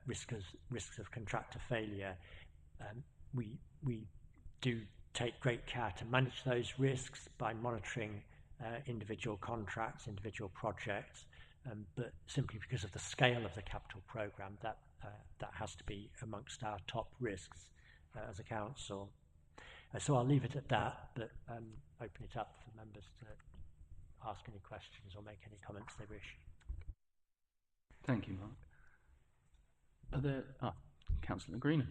risks of contractor failure. We do take great care to manage those risks by monitoring individual contracts, individual projects, but simply because of the scale of the capital programme, that has to be amongst our top risks as a council. So I'll leave it at that, but open it up for members to ask any questions or make any comments they wish. Thank you, Mark. Are there... Councillor Greenham.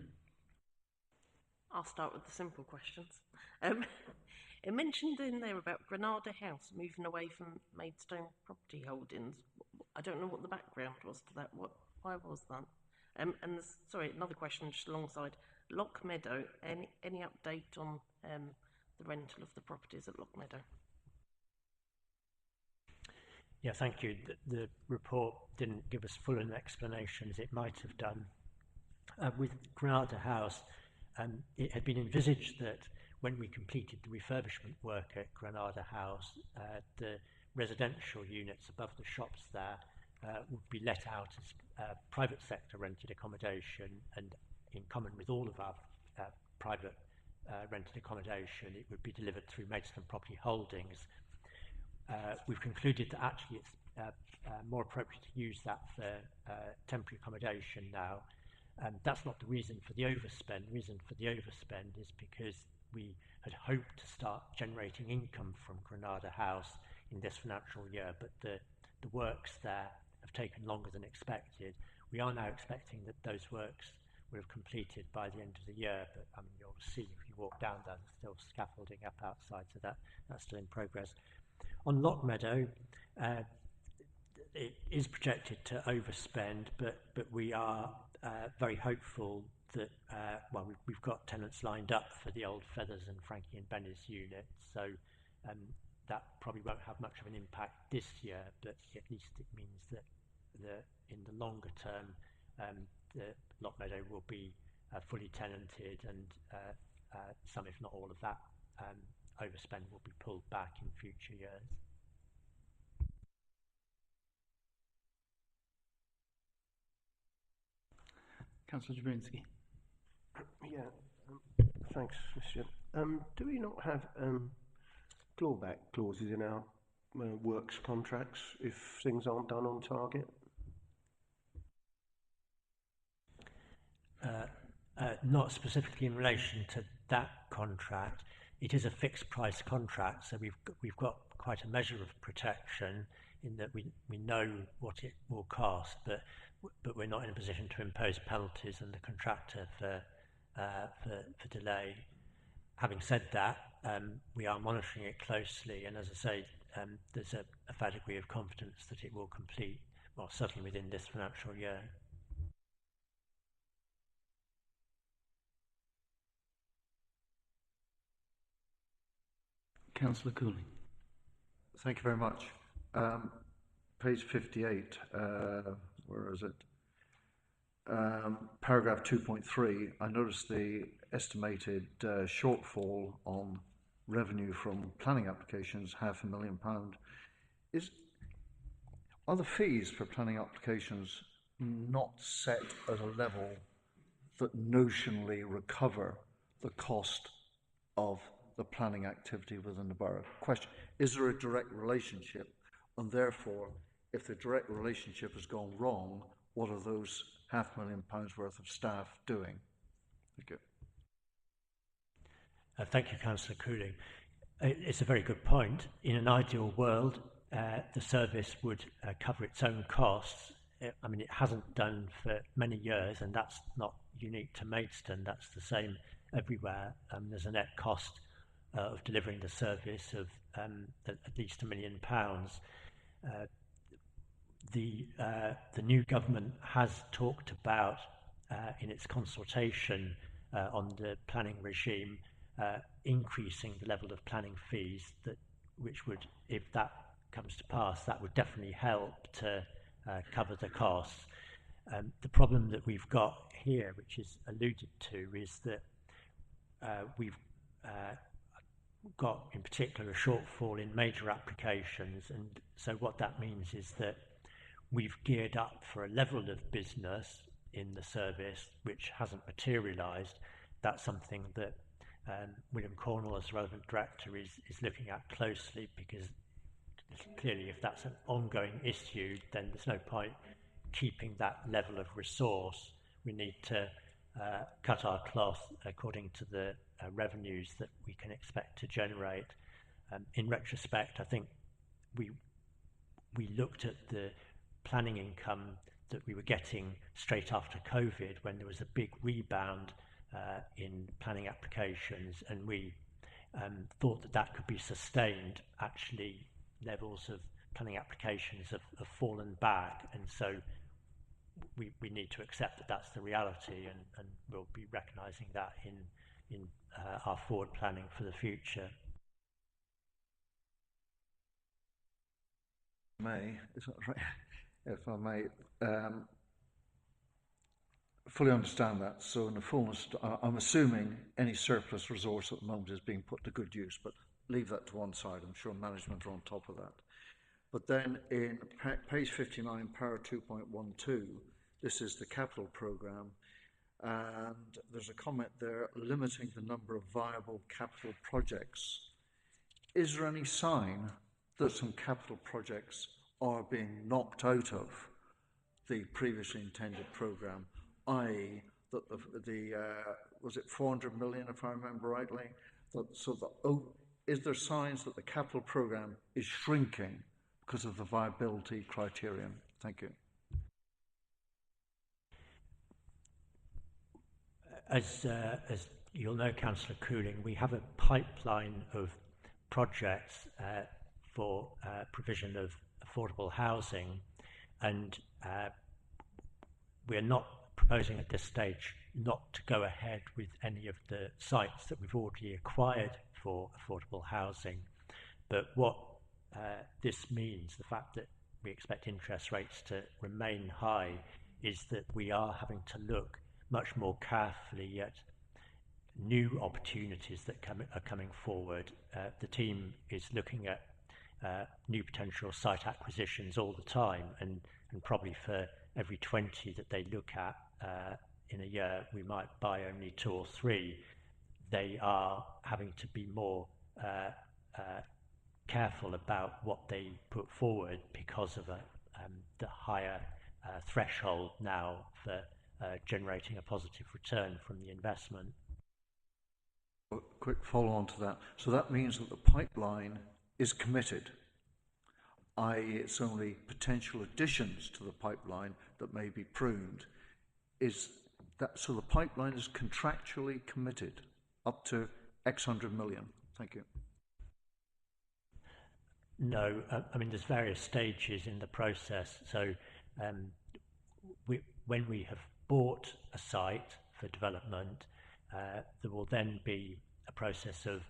I'll start with the simple questions. It mentioned in there about Granada House moving away from Maidstone property holdings. I don't know what the background was to that. Why was that? And sorry, another question just alongside. Loch Meadow, any update on the rental of the properties at Loch Meadow? Yeah, thank you. The report didn't give us full an explanation as it might have done. With Granada House, it had been envisaged that when we completed the refurbishment work at Granada House, the residential units above the shops there would be let out as private sector rented accommodation, and in common with all of our private rented accommodation, it would be delivered through Maidstone Property Holdings. We've concluded that actually it's more appropriate to use that for temporary accommodation now. That's not the reason for the overspend. The reason for the overspend is because we had hoped to start generating income from Granada House in this financial year, but the works there have taken longer than expected. We are now expecting that those works will have completed by the end of the year, but I mean, you'll see if you walk down there, there's still scaffolding up outside, so that's still in progress. On Loch Meadow, it is projected to overspend, but we are very hopeful that, well, we've got tenants lined up for the Old Feathers and Frankie and Benny's units, so that probably won't have much of an impact this year, but at least it means that in the longer term, the Loch Meadow will be fully tenanted, and some, if not all of that overspend will be pulled back in future years. Councillor Jabrinsky. Yeah, thanks, Mr. Do we not have clawback clauses in our works contracts if things aren't done on target? Not specifically in relation to that contract. It is a fixed price contract, so we've got quite a measure of protection in that we know what it will cost, but we're not in a position to impose penalties on the contractor for delay. Having said that, we are monitoring it closely, and as I say, there's a fair degree of confidence that it will complete, well, certainly within this financial year. Councillor Cooling. Thank you very much. Page 58, where is it? Paragraph 2.3, I noticed the estimated shortfall on revenue from planning applications, £500,000. Are the fees for planning applications not set at a level that notionally recover the cost of the planning activity within the borough? Question, is there a direct relationship, and therefore if the direct relationship has gone wrong, what are those £500,000 worth of staff doing? Thank you. Thank you, Councillor Cooling. It's a very good point. In an ideal world, the service would cover its own costs. I mean, it hasn't done for many years, and that's not unique to Maidstone. That's the same everywhere. There's a net cost of delivering the service of at least £1 million. The new government has talked about in its consultation on the planning regime increasing the level of planning fees, which would, if that comes to pass, that would definitely help to cover the costs. The problem that we've got here, which is alluded to, is that we've got in particular a shortfall in major applications, and so what that means is that we've geared up for a level of business in the service which hasn't materialised. That's something that William Cornwall, as relevant director, is looking at closely, because clearly if that's an ongoing issue, then there's no point keeping that level of resource. We need to cut our cloth according to the revenues that we can expect to generate. In retrospect, I think we looked at the planning income that we were getting straight after COVID, when there was a big rebound in planning applications, and we thought that could be sustained. Actually, levels of planning applications have fallen back, and so we need to accept that that's the reality, and we'll be recognising that in our forward planning for the future. Is that right? If I may, fully understand that. So in the fullness, I'm assuming any surplus resource at the moment is being put to good use, but leave that to one side. I'm sure management are on top of that. But then in page 59, para 2.12, this is the capital programme, and there's a comment there limiting the number of viable capital projects. Is there any sign that some capital projects are being knocked out of the previously intended programme, i.e. that was it 400 million, if I remember rightly? Is there signs that the capital programme is shrinking because of the viability criterion? Thank you. As you'll know, Councillor Cooling, we have a pipeline of projects for provision of affordable housing, and we're not proposing at this stage not to go ahead with any of the sites that we've already acquired for affordable housing. But what this means, the fact that we expect interest rates to remain high, is that we are having to look much more carefully at new opportunities that are coming forward. The team is looking at new potential site acquisitions all the time, and probably for every 20 that they look at in a year, we might buy only 2 or 3. They are having to be more careful about what they put forward because of the higher threshold now for generating a positive return from the investment. A quick follow-on to that. So that means that the pipeline is committed, i.e. it's only potential additions to the pipeline that may be pruned. So the pipeline is contractually committed up to X hundred million? Thank you. No, I mean, there's various stages in the process. So when we have bought a site for development, there will then be a process of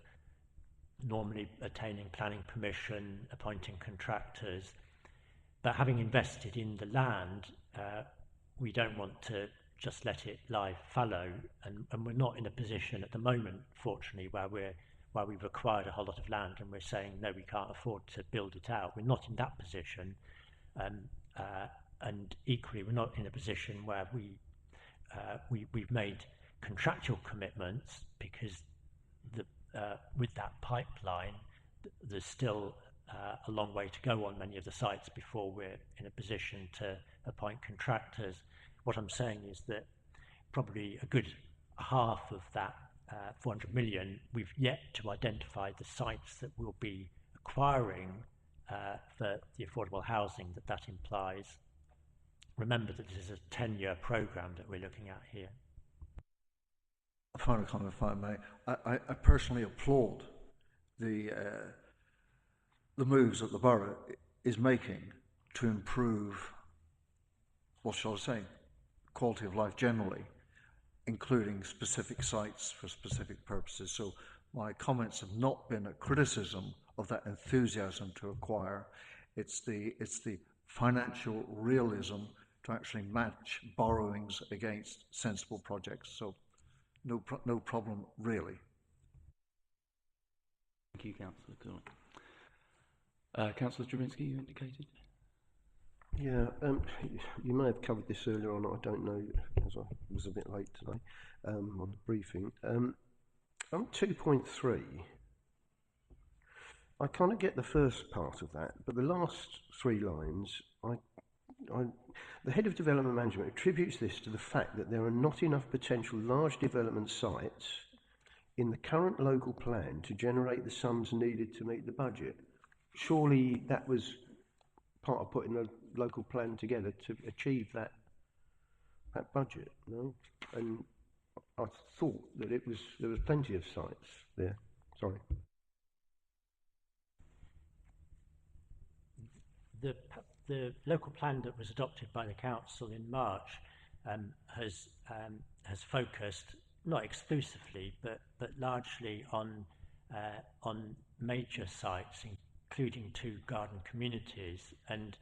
normally attaining planning permission, appointing contractors. But having invested in the land, we don't want to just let it lie fallow, and we're not in a position at the moment, fortunately, where we've acquired a whole lot of land and we're saying no, we can't afford to build it out. We're not in that position, and equally we're not in a position where we've made contractual commitments, because with that pipeline there's still a long way to go on many of the sites before we're in a position to appoint contractors. What I'm saying is that probably a good half of that 400 million, we've yet to identify the sites that we'll be acquiring for the affordable housing that implies. Remember that this is a 10-year programme that we're looking at here. A final comment, if I may. I personally applaud the moves that the borough is making to improve, what shall I say, quality of life generally, including specific sites for specific purposes. So my comments have not been a criticism of that enthusiasm to acquire. It's the financial realism to actually match borrowings against sensible projects. So no problem really. Thank you, Councillor Cooling. Councillor Drabinski, you indicated? Yeah, you may have covered this earlier on, I don't know, as I was a bit late today on the briefing. On 2.3, I kind of get the first part of that, but the last 3 lines, the Head of Development Management attributes this to the fact that there are not enough potential large development sites in the current local plan to generate the sums needed to meet the budget. Surely that was part of putting the local plan together to achieve that budget, no? And I thought that there was plenty of sites there. Sorry. The local plan that was adopted by the council in March has focused not exclusively but largely on major sites, including 2 garden communities, and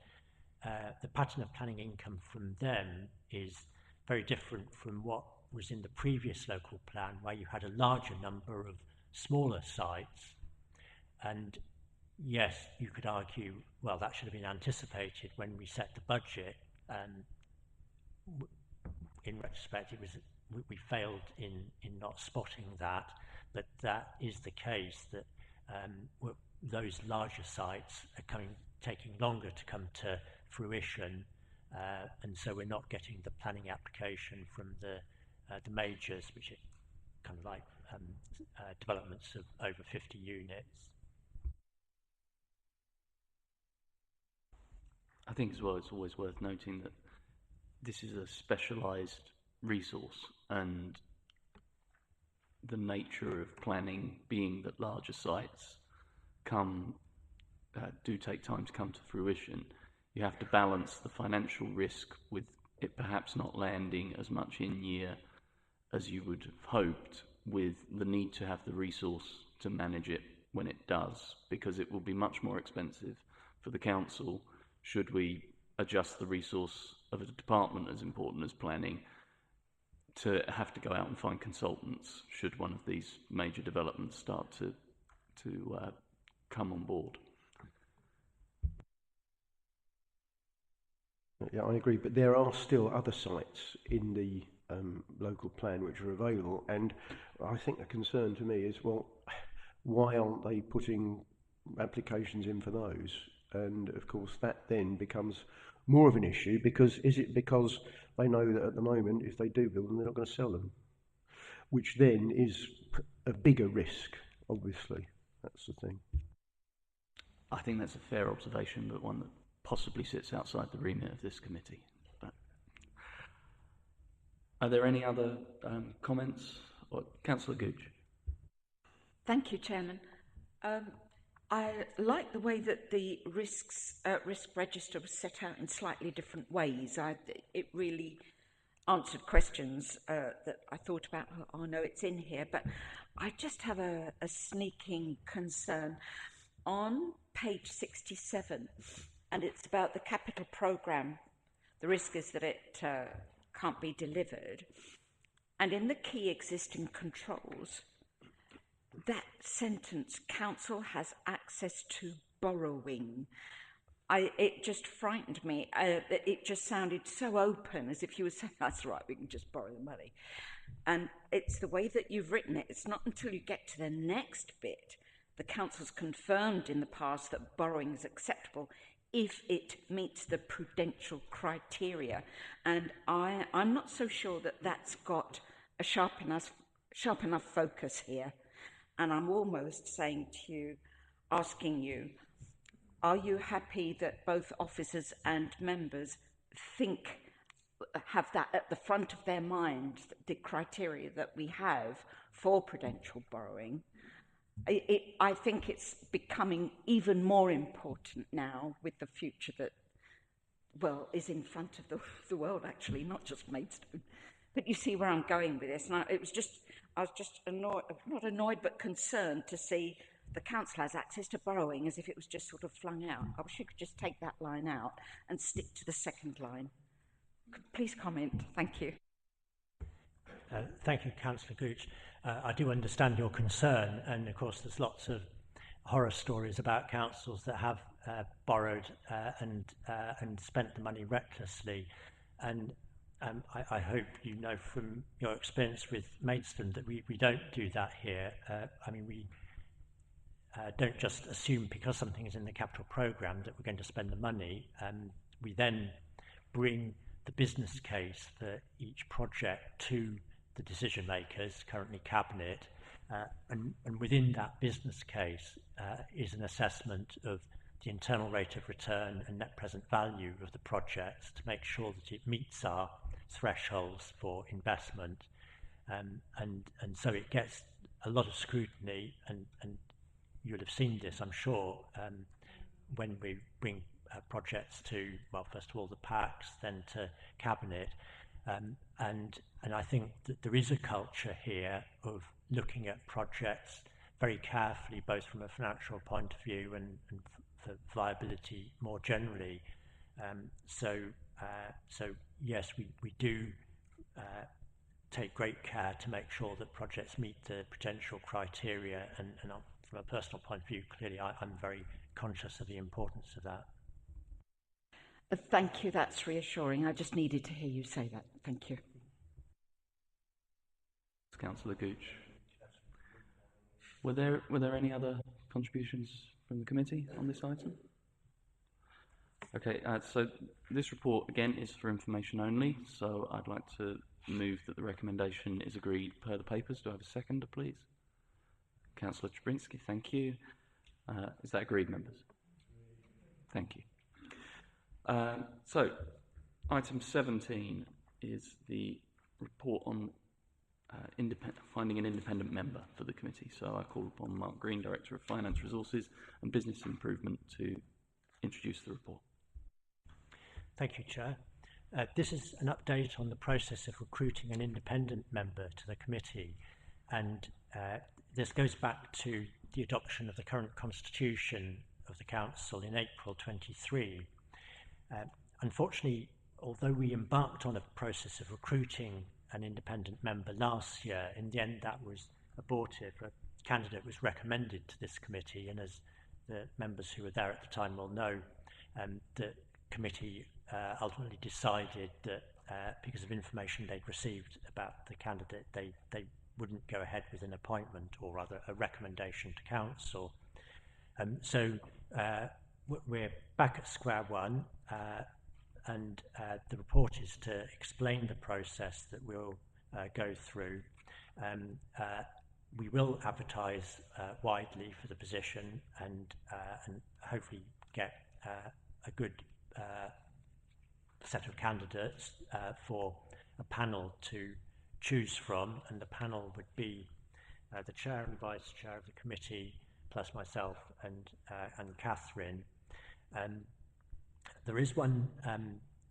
the pattern of planning income from them is very different from what was in the previous local plan, where you had a larger number of smaller sites. And yes, you could argue, well, that should have been anticipated when we set the budget. In retrospect, we failed in not spotting that, but that is the case, that those larger sites are taking longer to come to fruition, and so we're not getting the planning application from the majors, which are kind of like developments of over 50 units. I think as well it's always worth noting that this is a specialised resource, and the nature of planning being that larger sites do take time to come to fruition. You have to balance the financial risk with it perhaps not landing as much in year as you would have hoped, with the need to have the resource to manage it when it does, because it will be much more expensive for the council should we adjust the resource of a department as important as planning to have to go out and find consultants should one of these major developments start to come on board. Yeah, I agree, but there are still other sites in the local plan which are available, and I think the concern to me is, well, why aren't they putting applications in for those? And of course that then becomes more of an issue, because is it because they know that at the moment if they do build them they're not going to sell them, which then is a bigger risk, obviously. That's the thing. I think that's a fair observation, but one that possibly sits outside the remit of this committee. But are there any other comments? Councillor Gooch. Thank you, Chairman. I like the way that the risk register was set out in slightly different ways. It really answered questions that I thought about. Oh no, it's in here, but I just have a sneaking concern on page 67, and it's about the capital programme. The risk is that it can't be delivered, and in the key existing controls, that sentence, council has access to borrowing. It just frightened me. It just sounded so open, as if you were saying, that's right, we can just borrow the money. And it's the way that you've written it. It's not until you get to the next bit, the council's confirmed in the past that borrowing is acceptable if it meets the prudential criteria. And I'm not so sure that that's got a sharp sharp enough focus here, and I'm almost saying to you, asking you, are you happy that both officers and members have that at the front of their mind, the criteria that we have for prudential borrowing? I think it's becoming even more important now with the future that, well, is in front of the world, actually, not just Maidstone. But you see where I'm going with this. And I was just annoyed, not annoyed, but concerned to see the council has access to borrowing as if it was just sort of flung out. I wish you could just take that line out and stick to the second line. Please comment. Thank you. Thank you, Councillor Gooch. I do understand your concern, and of course there's lots of horror stories about councils that have borrowed and spent the money recklessly. And I hope you know from your experience with Maidstone that we don't do that here. I mean, we don't just assume because something is in the capital programme that we're going to spend the money. We then bring the business case for each project to the decision makers, currently Cabinet, and within that business case is an assessment of the internal rate of return and net present value of the projects to make sure that it meets our thresholds for investment, and so it gets a lot of scrutiny, and you'll have seen this, I'm sure, when we bring projects to, well, first of all the PACs, then to Cabinet, and I think that there is a culture here of looking at projects very carefully, both from a financial point of view and for viability more generally. So yes, we do take great care to make sure that projects meet the prudential criteria, and from a personal point of view, clearly I'm very conscious of the importance of that. Thank you, that's reassuring. I just needed to hear you say that. Thank you. Councillor Gooch. Were there any other contributions from the committee on this item? Okay, so this report again is for information only, so I'd like to move that the recommendation is agreed per the papers. Do I have a seconder, please? Councillor Trzebinski, thank you. Is that agreed, members? Thank you. So, item 17 is the report on finding an independent member for the committee. So I call upon Mark Green, Director of Finance Resources and Business Improvement, to introduce the report. Thank you, Chair. This is an update on the process of recruiting an independent member to the committee, and this goes back to the adoption of the current constitution of the council in April 23. Unfortunately, although we embarked on a process of recruiting an independent member last year, in the end that was aborted. A candidate was recommended to this committee, and as the members who were there at the time will know, the committee ultimately decided that because of information they'd received about the candidate, they wouldn't go ahead with an appointment, or rather a recommendation to council. So we're back at square one, and the report is to explain the process that we'll go through. We will advertise widely for the position, and hopefully get a good set of candidates for a panel to choose from, and the panel would be the chair and vice chair of the committee, plus myself and Catherine. There is one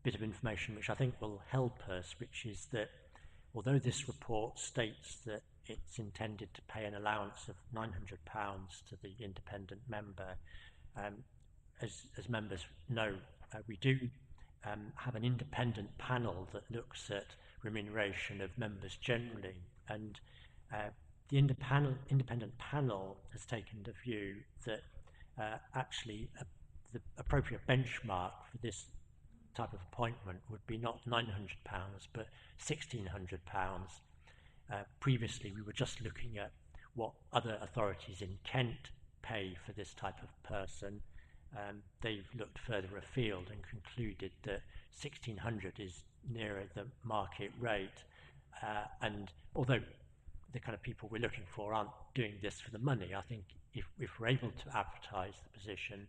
bit of information which I think will help us, which is that although this report states that it's intended to pay an allowance of £900 to the independent member, as members know, we do have an independent panel that looks at remuneration of members generally, and the independent panel has taken the view that actually the appropriate benchmark for this type of appointment would be not £900 but £1,600. Previously we were just looking at what other authorities in Kent pay for this type of person. They've looked further afield and concluded that £1,600 is nearer the market rate, and although the kind of people we're looking for aren't doing this for the money. I think if we're able to advertise the position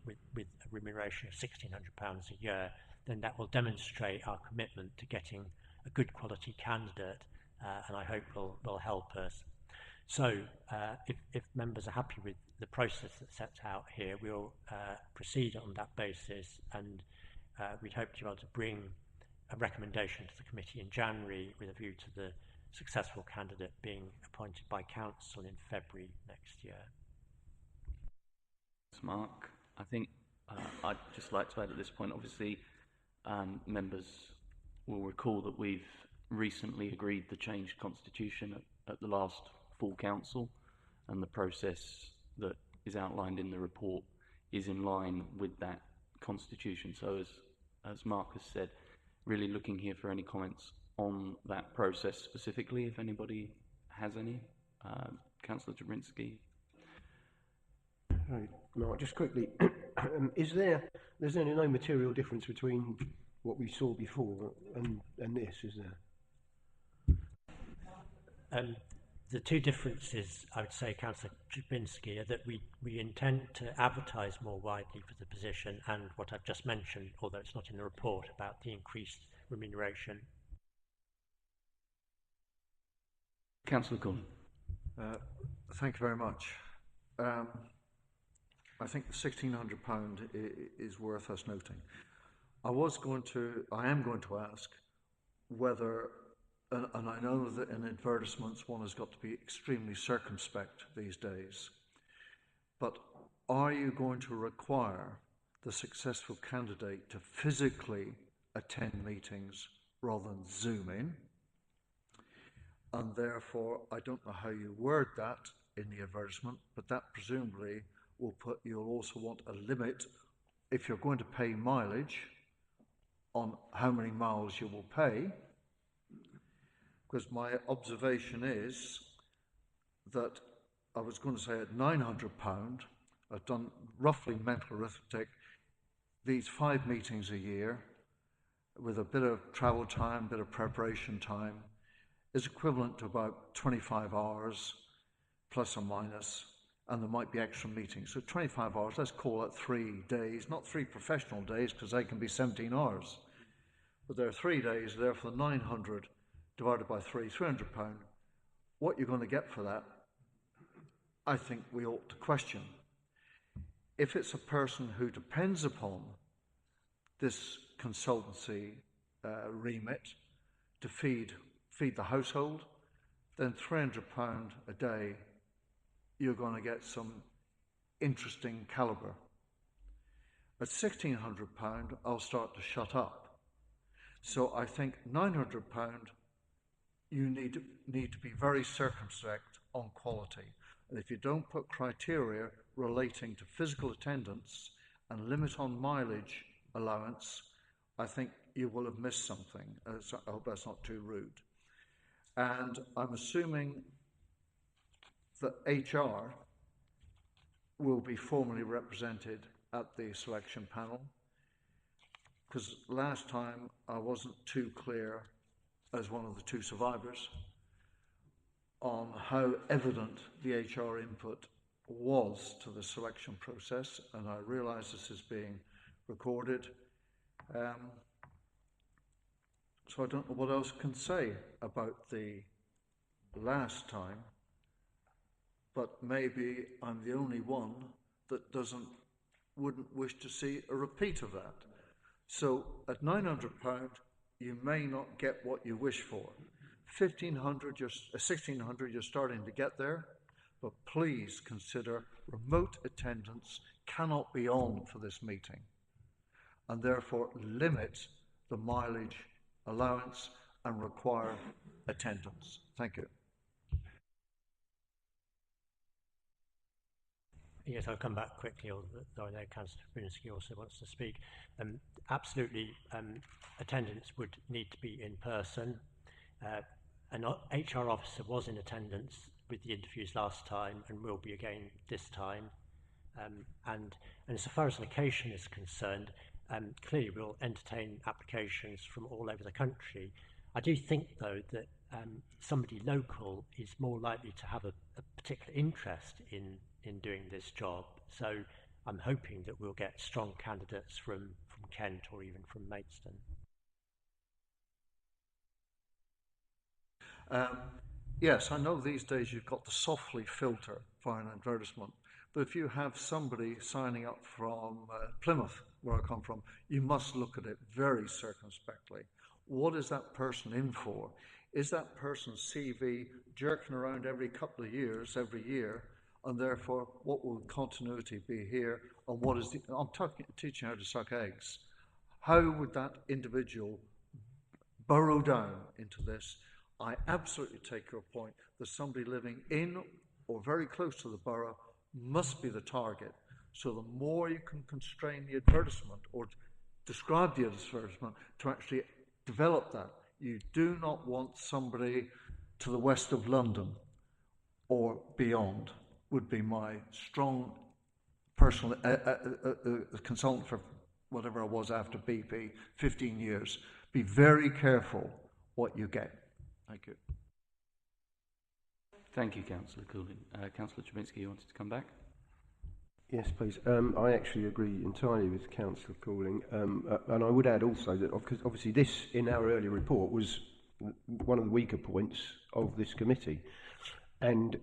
with a remuneration of £1,600 a year, then that will demonstrate our commitment to getting a good quality candidate, and I hope will help us. So if members are happy with the process that's set out here, we'll proceed on that basis, and we'd hope to be able to bring a recommendation to the committee in January with a view to the successful candidate being appointed by council in February next year. Thanks, Mark. I think I'd just like to add at this point, obviously, members will recall that we've recently agreed the changed constitution at the last full council, and the process that is outlined in the report is in line with that constitution. So as Mark has said, really looking here for any comments on that process specifically, if anybody has any. Councillor Jabrinsky. Right. No, just quickly, there's only no material difference between what we saw before and this, is there? The two differences, I would say, Councillor Jabrinsky, are that we intend to advertise more widely for the position, and what I've just mentioned, although it's not in the report, about the increased remuneration. Councillor Cullen. Thank you very much. I think the £1,600 is worth us noting. I am going to ask whether, and I know that in advertisements one has got to be extremely circumspect these days, but are you going to require the successful candidate to physically attend meetings rather than Zoom in? And therefore, I don't know how you word that in the advertisement, but that presumably you'll also want a limit if you're going to pay mileage on how many miles you will pay, because my observation is that I was going to say at £900, I've done roughly mental arithmetic, these 5 meetings a year with a bit of travel time, a bit of preparation time, is equivalent to about 25 hours plus or minus, and there might be extra meetings. So 25 hours, let's call it 3 days, not 3 professional days because they can be 17 hours. But there are 3 days, therefore 900 divided by 3, £300. What you're going to get for that, I think we ought to question. If it's a person who depends upon this consultancy remit to feed the household, then £300 a day, you're going to get some interesting calibre. At £1,600, I'll start to shut up. So I think £900, you need to be very circumspect on quality. And if you don't put criteria relating to physical attendance and limit on mileage allowance, I think you will have missed something. I hope that's not too rude. And I'm assuming that HR will be formally represented at the selection panel, because last time I wasn't too clear as one of the 2 survivors on how evident the HR input was to the selection process, and I realise this is being recorded. So I don't know what else I can say about the last time, but maybe I'm the only one that wouldn't wish to see a repeat of that. So at £900, you may not get what you wish for. £1,600, you're starting to get there, but please consider remote attendance cannot be on for this meeting, and therefore limit the mileage allowance and require attendance. Thank you. Yes, I'll come back quickly, although I know Councillor Jabrinsky also wants to speak. Absolutely, attendance would need to be in person. An HR officer was in attendance with the interviews last time and will be again this time. And as far as location is concerned, clearly we'll entertain applications from all over the country. I do think, though, that somebody local is more likely to have a particular interest in doing this job. So I'm hoping that we'll get strong candidates from Kent or even from Maidstone. Yes, I know these days you've got the softly filter for an advertisement, but if you have somebody signing up from Plymouth, where I come from, you must look at it very circumspectly. What is that person in for? Is that person's CV jerking around every couple of years, every year, and therefore what will continuity be here, and what is I'm teaching how to suck eggs. How would that individual burrow down into this? I absolutely take your point that somebody living in or very close to the borough must be the target. So the more you can constrain the advertisement or describe the advertisement to actually develop that. You do not want somebody to the west of London or beyond, would be my strong personal consultant for whatever I was after BP, 15 years. Be very careful what you get. Thank you. Thank you, Councillor Cooling. Councillor Trubinski, you wanted to come back? Yes, please. I actually agree entirely with Councillor Cooling, and I would add also that because obviously this, in our earlier report, was one of the weaker points of this committee, and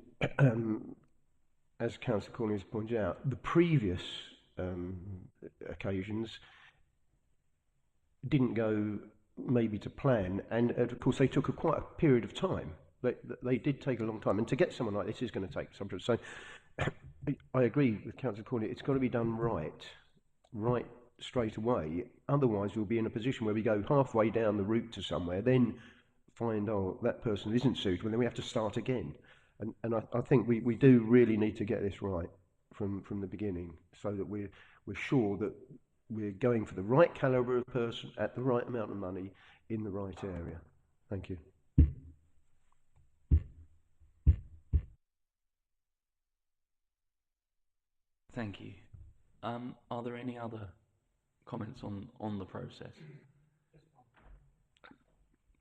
as Councillor Cooling has pointed out, the previous occasions didn't go maybe to plan, and of course they took quite a period of time. They did take a long time, and to get someone like this is going to take some time. So I agree with Councillor Corney. It's got to be done right straight away. Otherwise, we'll be in a position where we go halfway down the route to somewhere, then find, oh, that person isn't suitable, and then we have to start again. And I think we do really need to get this right from the beginning, so that we're sure that we're going for the right calibre of person at the right amount of money in the right area. Thank you. Thank you. Are there any other comments on the process?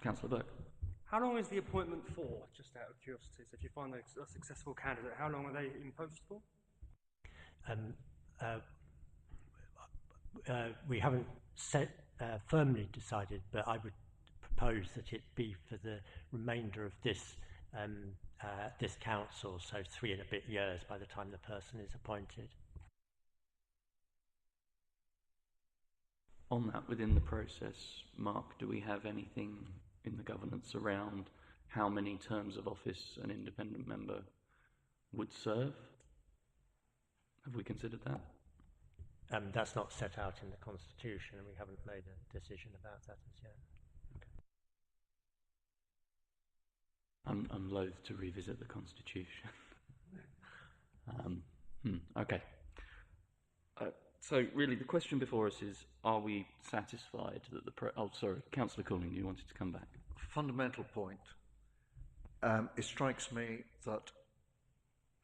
Councillor Burke. How long is the appointment for, just out of curiosity? So if you find a successful candidate, how long are they in post for? We haven't firmly decided, but I would propose that it be for the remainder of this council, so 3 and a bit years by the time the person is appointed. On that, within the process, Mark, do we have anything in the governance around how many terms of office an independent member would serve? Have we considered that? That's not set out in the Constitution, and we haven't made a decision about that as yet. Okay. I'm loath to revisit the Constitution. Okay. So really, the question before us is: are we satisfied that the? Oh, sorry, Councillor Cooling, you wanted to come back. Fundamental point. It strikes me that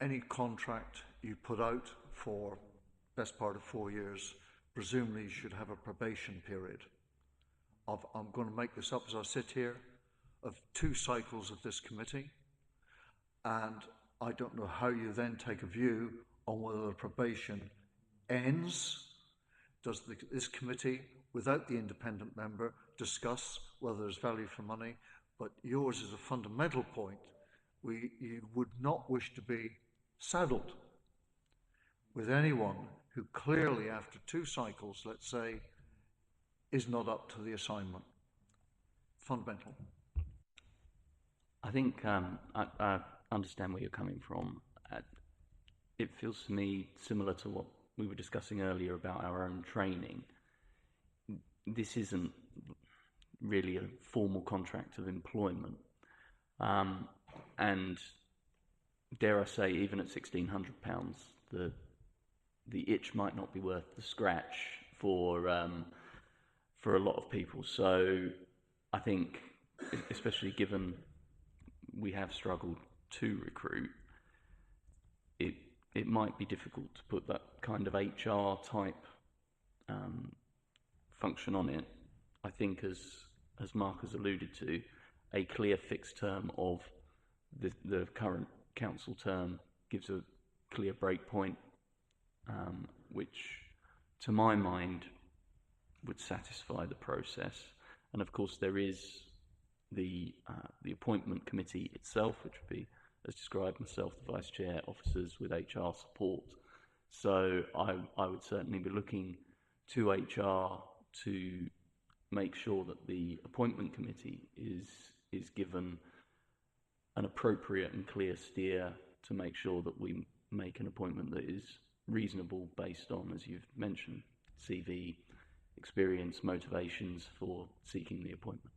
any contract you put out for best part of 4 years, presumably you should have a probation period I'm going to make this up as I sit here, of 2 cycles of this committee, and I don't know how you then take a view on whether the probation ends. Does this committee, without the independent member, discuss whether there's value for money? But yours is a fundamental point. You would not wish to be saddled with anyone who clearly, after 2 cycles, let's say, is not up to the assignment. Fundamental. I think I understand where you're coming from. It feels to me similar to what we were discussing earlier about our own training. This isn't really a formal contract of employment. And dare I say, even at £1,600, the itch might not be worth the scratch for a lot of people. So I think, especially given we have struggled to recruit, it might be difficult to put that kind of HR type function on it. I think as as Mark has alluded to, a clear fixed term of the current council term gives a clear break point, which, to my mind, would satisfy the process. And of course, there is the appointment committee itself, which would be, as described, myself, the vice chair, officers with HR support. So I would certainly be looking to HR to make sure that the appointment committee is given an appropriate and clear steer to make sure that we make an appointment that is reasonable based on, as you've mentioned, CV, experience, motivations for seeking the appointment.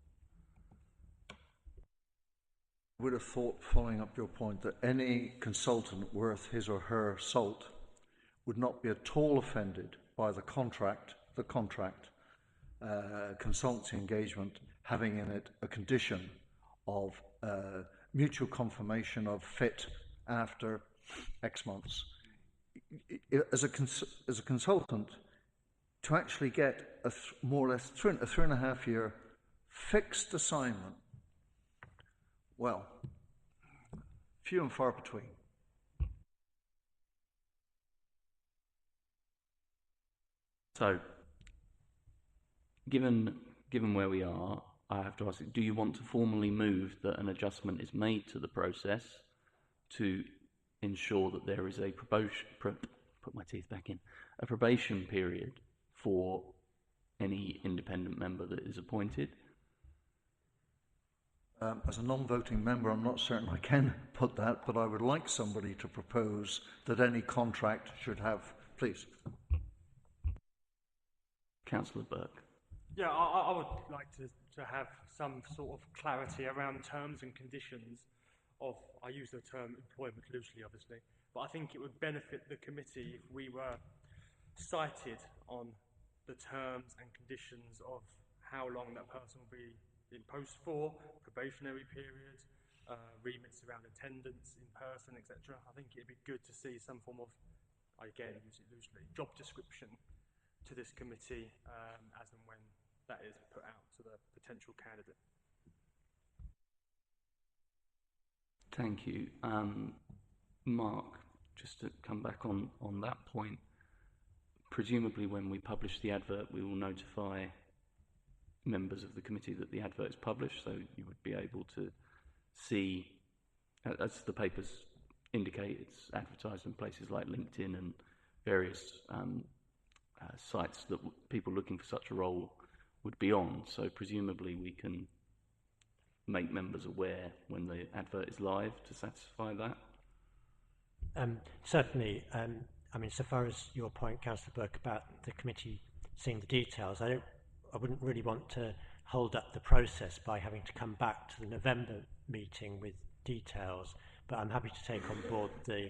I would have thought, following up your point, that any consultant worth his or her salt would not be at all offended by the contract consultancy engagement having in it a condition of mutual confirmation of fit after X months. As a consultant, to actually get a more or less a 3.5 year fixed assignment, well, few and far between. So, given where we are, I have to ask you, do you want to formally move that an adjustment is made to the process to ensure that there is a probation period for any independent member that is appointed? As a non-voting member, I'm not certain I can put that, but I would like somebody to propose that any contract should have, please. Councillor Burke. Yeah, I would like to have some sort of clarity around terms and conditions of, I use the term employment loosely, obviously, but I think it would benefit the committee if we were cited on the terms and conditions of how long that person will be in post for, probationary period, remits around attendance in person, etc. I think it'd be good to see some form of, again, use it loosely, job description to this committee as and when that is put out to the potential candidate. Thank you. Mark, just to come back on that point, presumably when we publish the advert, we will notify members of the committee that the advert is published, so you would be able to see, as the papers indicate, it's advertised in places like LinkedIn and various sites that people looking for such a role would be on. So presumably we can make members aware when the advert is live to satisfy that. Certainly. I mean, so far as your point, Councillor Burke, about the committee seeing the details, I wouldn't really want to hold up the process by having to come back to the November meeting with details, but I'm happy to take on board the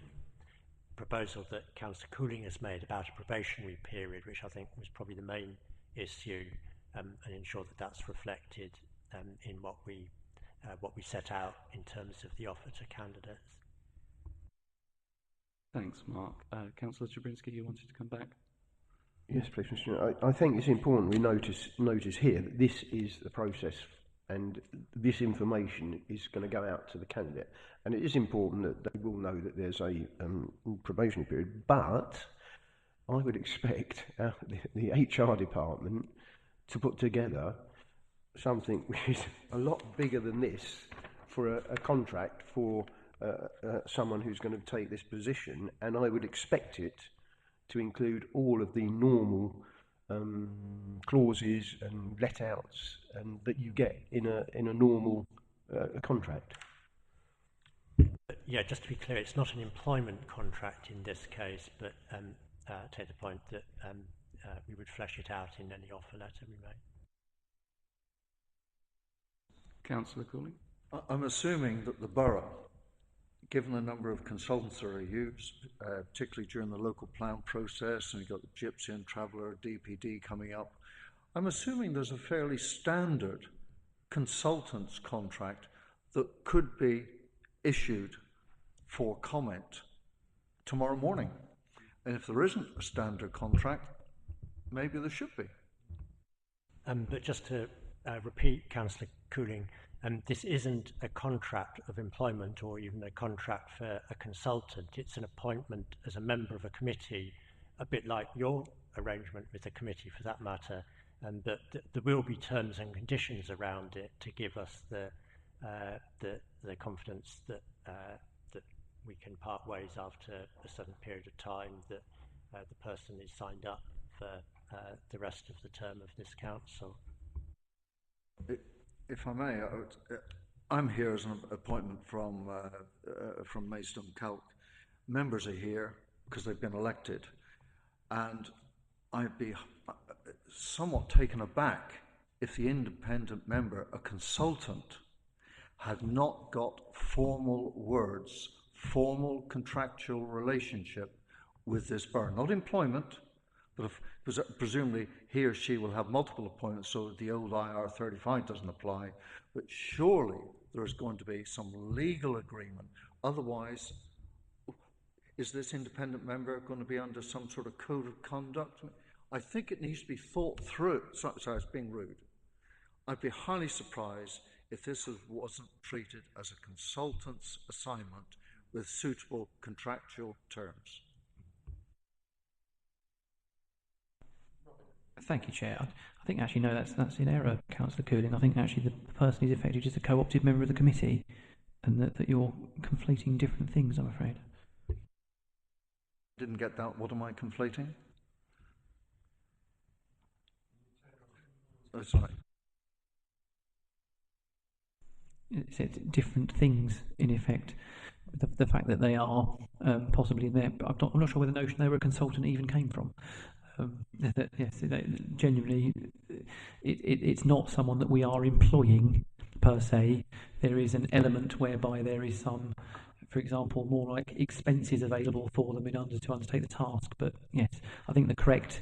proposal that Councillor Cooling has made about a probationary period, which I think was probably the main issue, and ensure that that's reflected in what we set out in terms of the offer to candidates. Thanks, Mark. Councillor Jabrinsky, you wanted to come back? Yes, please, Mr. Chairman. I think it's important we notice here that this is the process and this information is going to go out to the candidate. And it is important that they will know that there's a probationary period, but I would expect the HR department to put together something which is a lot bigger than this for a contract for someone who's going to take this position, and I would expect it to include all of the normal clauses and let-outs and that you get in a normal contract. Yeah, just to be clear, it's not an employment contract in this case, but take the point that we would flesh it out in any offer letter we make. Councillor Cooling? I'm assuming that the borough, given the number of consultants that are used, particularly during the local plan process, and you've got the Gypsy Traveller, DPD coming up, I'm assuming there's a fairly standard consultant's contract that could be issued for comment tomorrow morning. And if there isn't a standard contract, maybe there should be. But just to repeat, Councillor Cooling, this isn't a contract of employment or even a contract for a consultant. It's an appointment as a member of a committee, a bit like your arrangement with the committee for that matter, and that there will be terms and conditions around it to give us the confidence that that we can part ways after a certain period of time, that the person is signed up for the rest of the term of this council. If I may, I'm here as an appointment from Maidstone Calc. Members are here because they've been elected, and I'd be somewhat taken aback if the independent member, a consultant, had not got formal words, formal contractual relationship with this borough. Not employment, but presumably he or she will have multiple appointments, so the old IR35 doesn't apply. But surely there is going to be some legal agreement. Otherwise, is this independent member going to be under some sort of code of conduct? I think it needs to be thought through. Sorry, it's being rude. I'd be highly surprised if this wasn't treated as a consultant's assignment with suitable contractual terms. Thank you, Chair. I think actually, no, that's in error, Councillor Cooling. I think actually the person is effectively just a co-opted member of the committee, and that you're conflating different things, I'm afraid. Didn't get that. What am I conflating? Oh, sorry. It's different things, in effect. The fact that they are possibly there, but I'm not sure where the notion they were a consultant even came from. Yes, genuinely, it's not someone that we are employing per se. There is an element whereby there is some, for example, more like expenses available for them in order to undertake the task. But yes, I think the correct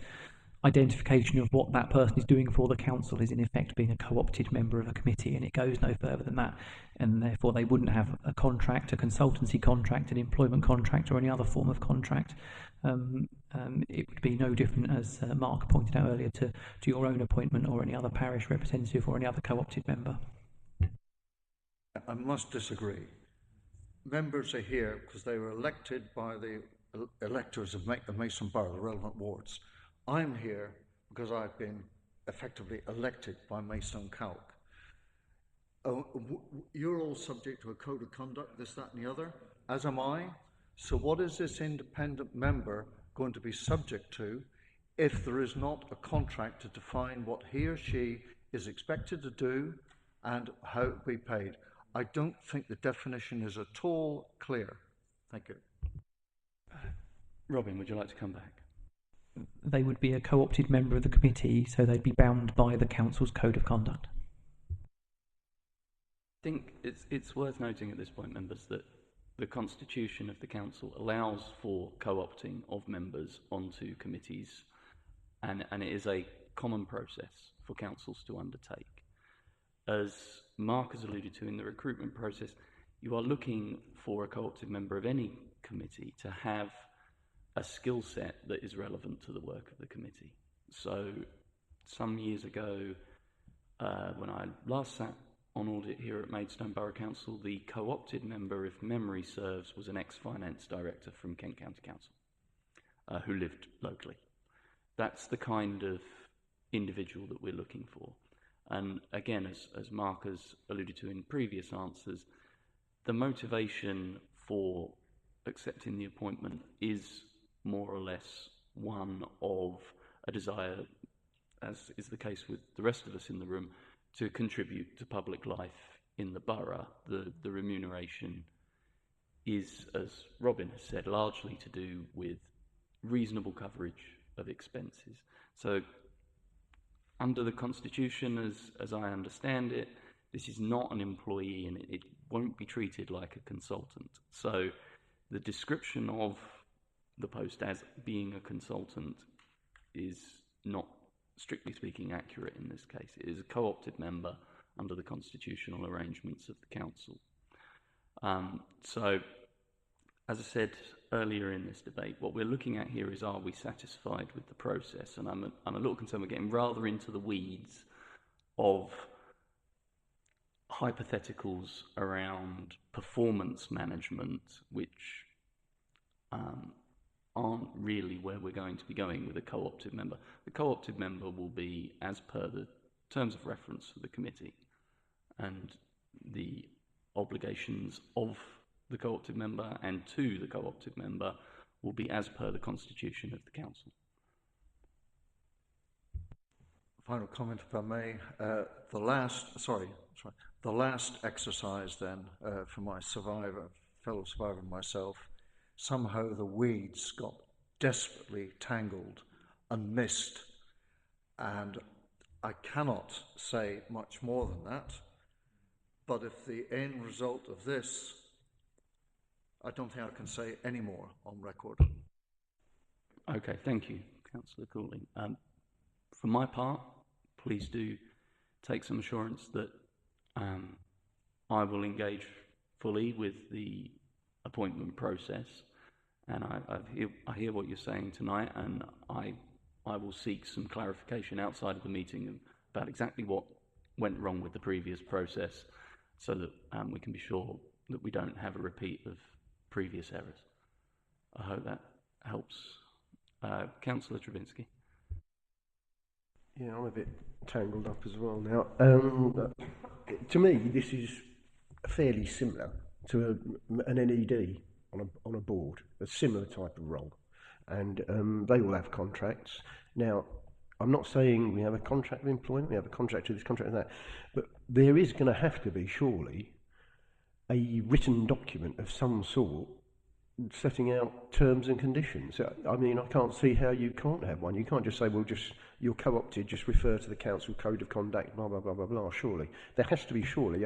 identification of what that person is doing for the council is in effect being a co-opted member of a committee, and it goes no further than that, and therefore they wouldn't have a contract, a consultancy contract, an employment contract, or any other form of contract. It would be no different, as Mark pointed out earlier, to your own appointment or any other parish representative or any other co-opted member. I must disagree. Members are here because they were elected by the electors of Maidstone Borough, the relevant wards. I'm here because I've been effectively elected by Maidstone Calc. You're all subject to a code of conduct, this, that and the other, as am I. So what is this independent member going to be subject to if there is not a contract to define what he or she is expected to do and how it will be paid? I don't think the definition is at all clear. Thank you. Robin, would you like to come back? They would be a co-opted member of the committee, so they'd be bound by the council's code of conduct. I think it's worth noting at this point, members, that the constitution of the council allows for co-opting of members onto committees, and it is a common process for councils to undertake. As Mark has alluded to in the recruitment process, you are looking for a co-opted member of any committee to have a skill set that is relevant to the work of the committee. So some years ago, when I last sat on audit here at Maidstone Borough Council, the co-opted member, if memory serves, was an ex-finance director from Kent County Council who lived locally. That's the kind of individual that we're looking for. And again, as Mark has alluded to in previous answers, the motivation for accepting the appointment is more or less one of a desire, as is the case with the rest of us in the room, to contribute to public life in the borough. The remuneration is, as Robin has said, largely to do with reasonable coverage of expenses. So under the Constitution, as I understand it, this is not an employee and it won't be treated like a consultant. So the description of the post as being a consultant is not, strictly speaking, accurate in this case. It is a co-opted member under the constitutional arrangements of the council. So, as I said earlier in this debate, what we're looking at here is, are we satisfied with the process? And I'm a little concerned we're getting rather into the weeds of hypotheticals around performance management, which aren't really where we're going to be going with a co-opted member. The co-opted member will be as per the terms of reference for the committee, and the obligations of the co-opted member and to the co-opted member will be as per the constitution of the council. Final comment, if I may. The last exercise then for my fellow survivor and myself, somehow the weeds got desperately tangled and missed, and I cannot say much more than that, but if the end result of this, I don't think I can say any more on record. Okay, thank you, Councillor Cooling. For my part, please do take some assurance that I will engage fully with the appointment process, and I hear what you're saying tonight, and I will seek some clarification outside of the meeting about exactly what went wrong with the previous process, so that we can be sure that we don't have a repeat of previous errors. I hope that helps. Councillor Travinsky. Yeah, I'm a bit tangled up as well now. To me, this is fairly similar to an NED on a board, a similar type of role, and they all have contracts. Now, I'm not saying we have a contract of employment, we have a contract to this, contract to that, but there is going to have to be surely a written document of some sort setting out terms and conditions. I mean, I can't see how you can't have one. You can't just say, well, you're co-opted, just refer to the council code of conduct, blah, blah, blah, blah, blah, surely. There has to be surely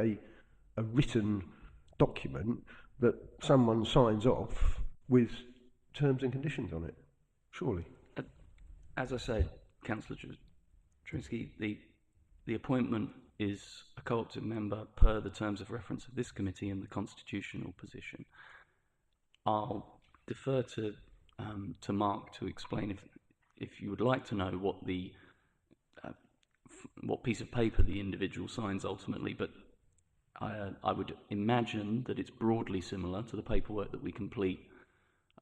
a written document that someone signs off with terms and conditions on it, surely. As I said, Councillor Trinsky, the appointment is a co-opted member per the terms of reference of this committee and the constitutional position. I'll defer to Mark to explain if you would like to know what piece of paper the individual signs ultimately, but I would imagine that it's broadly similar to the paperwork that we complete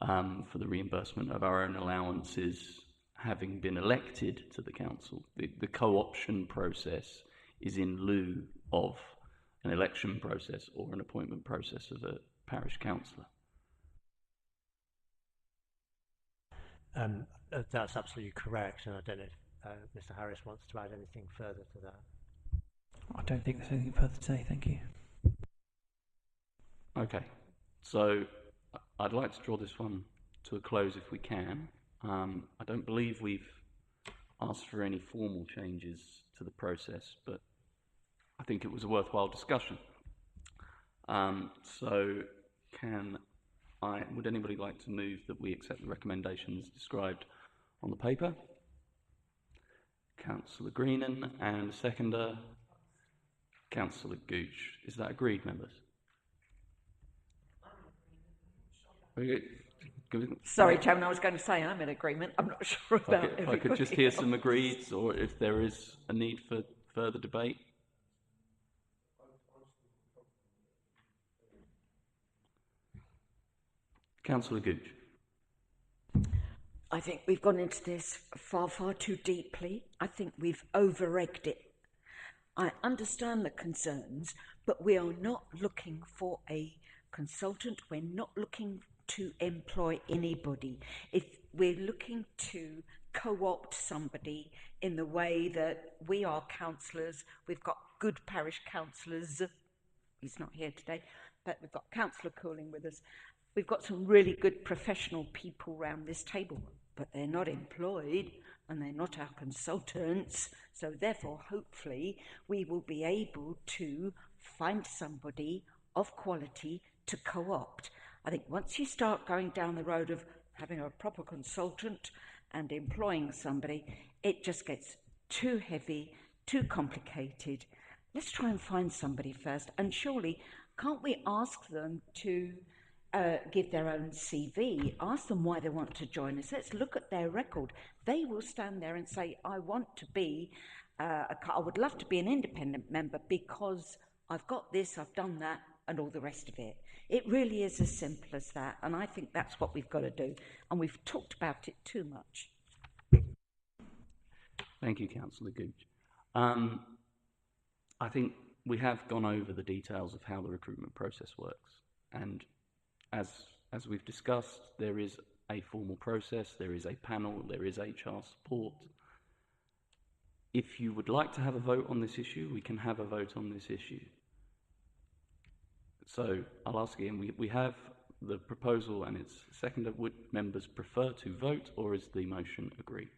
for the reimbursement of our own allowances having been elected to the council. The co-option process is in lieu of an election process or an appointment process of a parish councillor. That's absolutely correct, and I don't know if Mr. Harris wants to add anything further to that. I don't think there's anything further to say, thank you. Okay, so I'd like to draw this one to a close if we can. I don't believe we've asked for any formal changes to the process, but I think it was a worthwhile discussion. Would anybody like to move that we accept the recommendations described on the paper? Councillor Greenan, and seconder, Councillor Gooch. Is that agreed, members? Sorry, Chairman, I was going to say I'm in agreement. I'm not sure about if I could just hear some agreeds, or if there is a need for further debate. Councillor Gooch. I think we've gone into this far, far too deeply. I think we've over-egged it. I understand the concerns, but we are not looking for a consultant. We're not looking to employ anybody. If we're looking to co-opt somebody in the way that we are councillors, we've got good parish councillors. He's not here today, but we've got Councillor Cooling with us. We've got some really good professional people around this table, but they're not employed and they're not our consultants. So therefore, hopefully, we will be able to find somebody of quality to co-opt. I think once you start going down the road of having a proper consultant and employing somebody, it just gets too heavy, too complicated. Let's try and find somebody first. And surely, can't we ask them to give their own CV, ask them why they want to join us. Let's look at their record. They will stand there and say, I want to be I would love to be an independent member because I've got this, I've done that, and all the rest of it. It really is as simple as that, and I think that's what we've got to do, and we've talked about it too much. Thank you, Councillor Gooch. I think we have gone over the details of how the recruitment process works, and as we've discussed, there is a formal process, there is a panel, there is HR support. If you would like to have a vote on this issue, we can have a vote on this issue. So I'll ask again, we have the proposal and it's seconded. Would members prefer to vote, or is the motion agreed?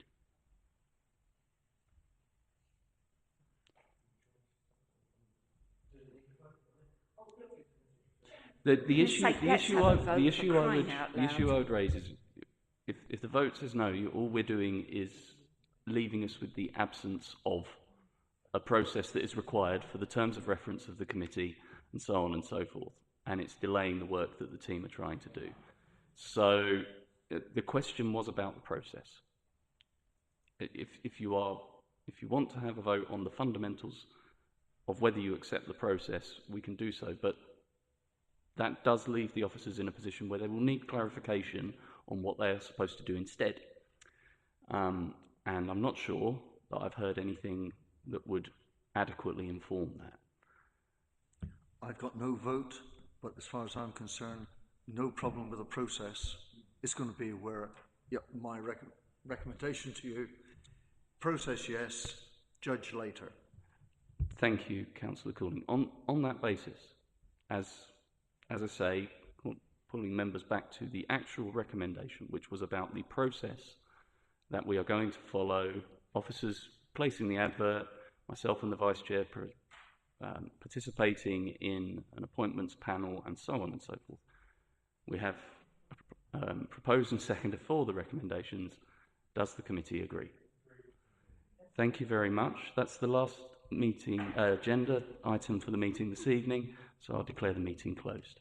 The issue I would raise is if the vote says no, all we're doing is leaving us with the absence of a process that is required for the terms of reference of the committee and so on and so forth, and it's delaying the work that the team are trying to do. So the question was about the process. If you want to have a vote on the fundamentals of whether you accept the process, we can do so, but that does leave the officers in a position where they will need clarification on what they are supposed to do instead. And I'm not sure that I've heard anything that would adequately inform that. I've got no vote, but as far as I'm concerned, no problem with the process. It's going to be where, my recommendation to you, process yes, judge later. Thank you, Councillor Cooling. On that basis, as I say, pulling members back to the actual recommendation, which was about the process that we are going to follow, officers placing the advert, myself and the Vice Chair participating in an appointments panel, and so on and so forth. We have proposed and seconded for the recommendations. Does the committee agree? Thank you very much. That's the last meeting agenda item for the meeting this evening, so I'll declare the meeting closed.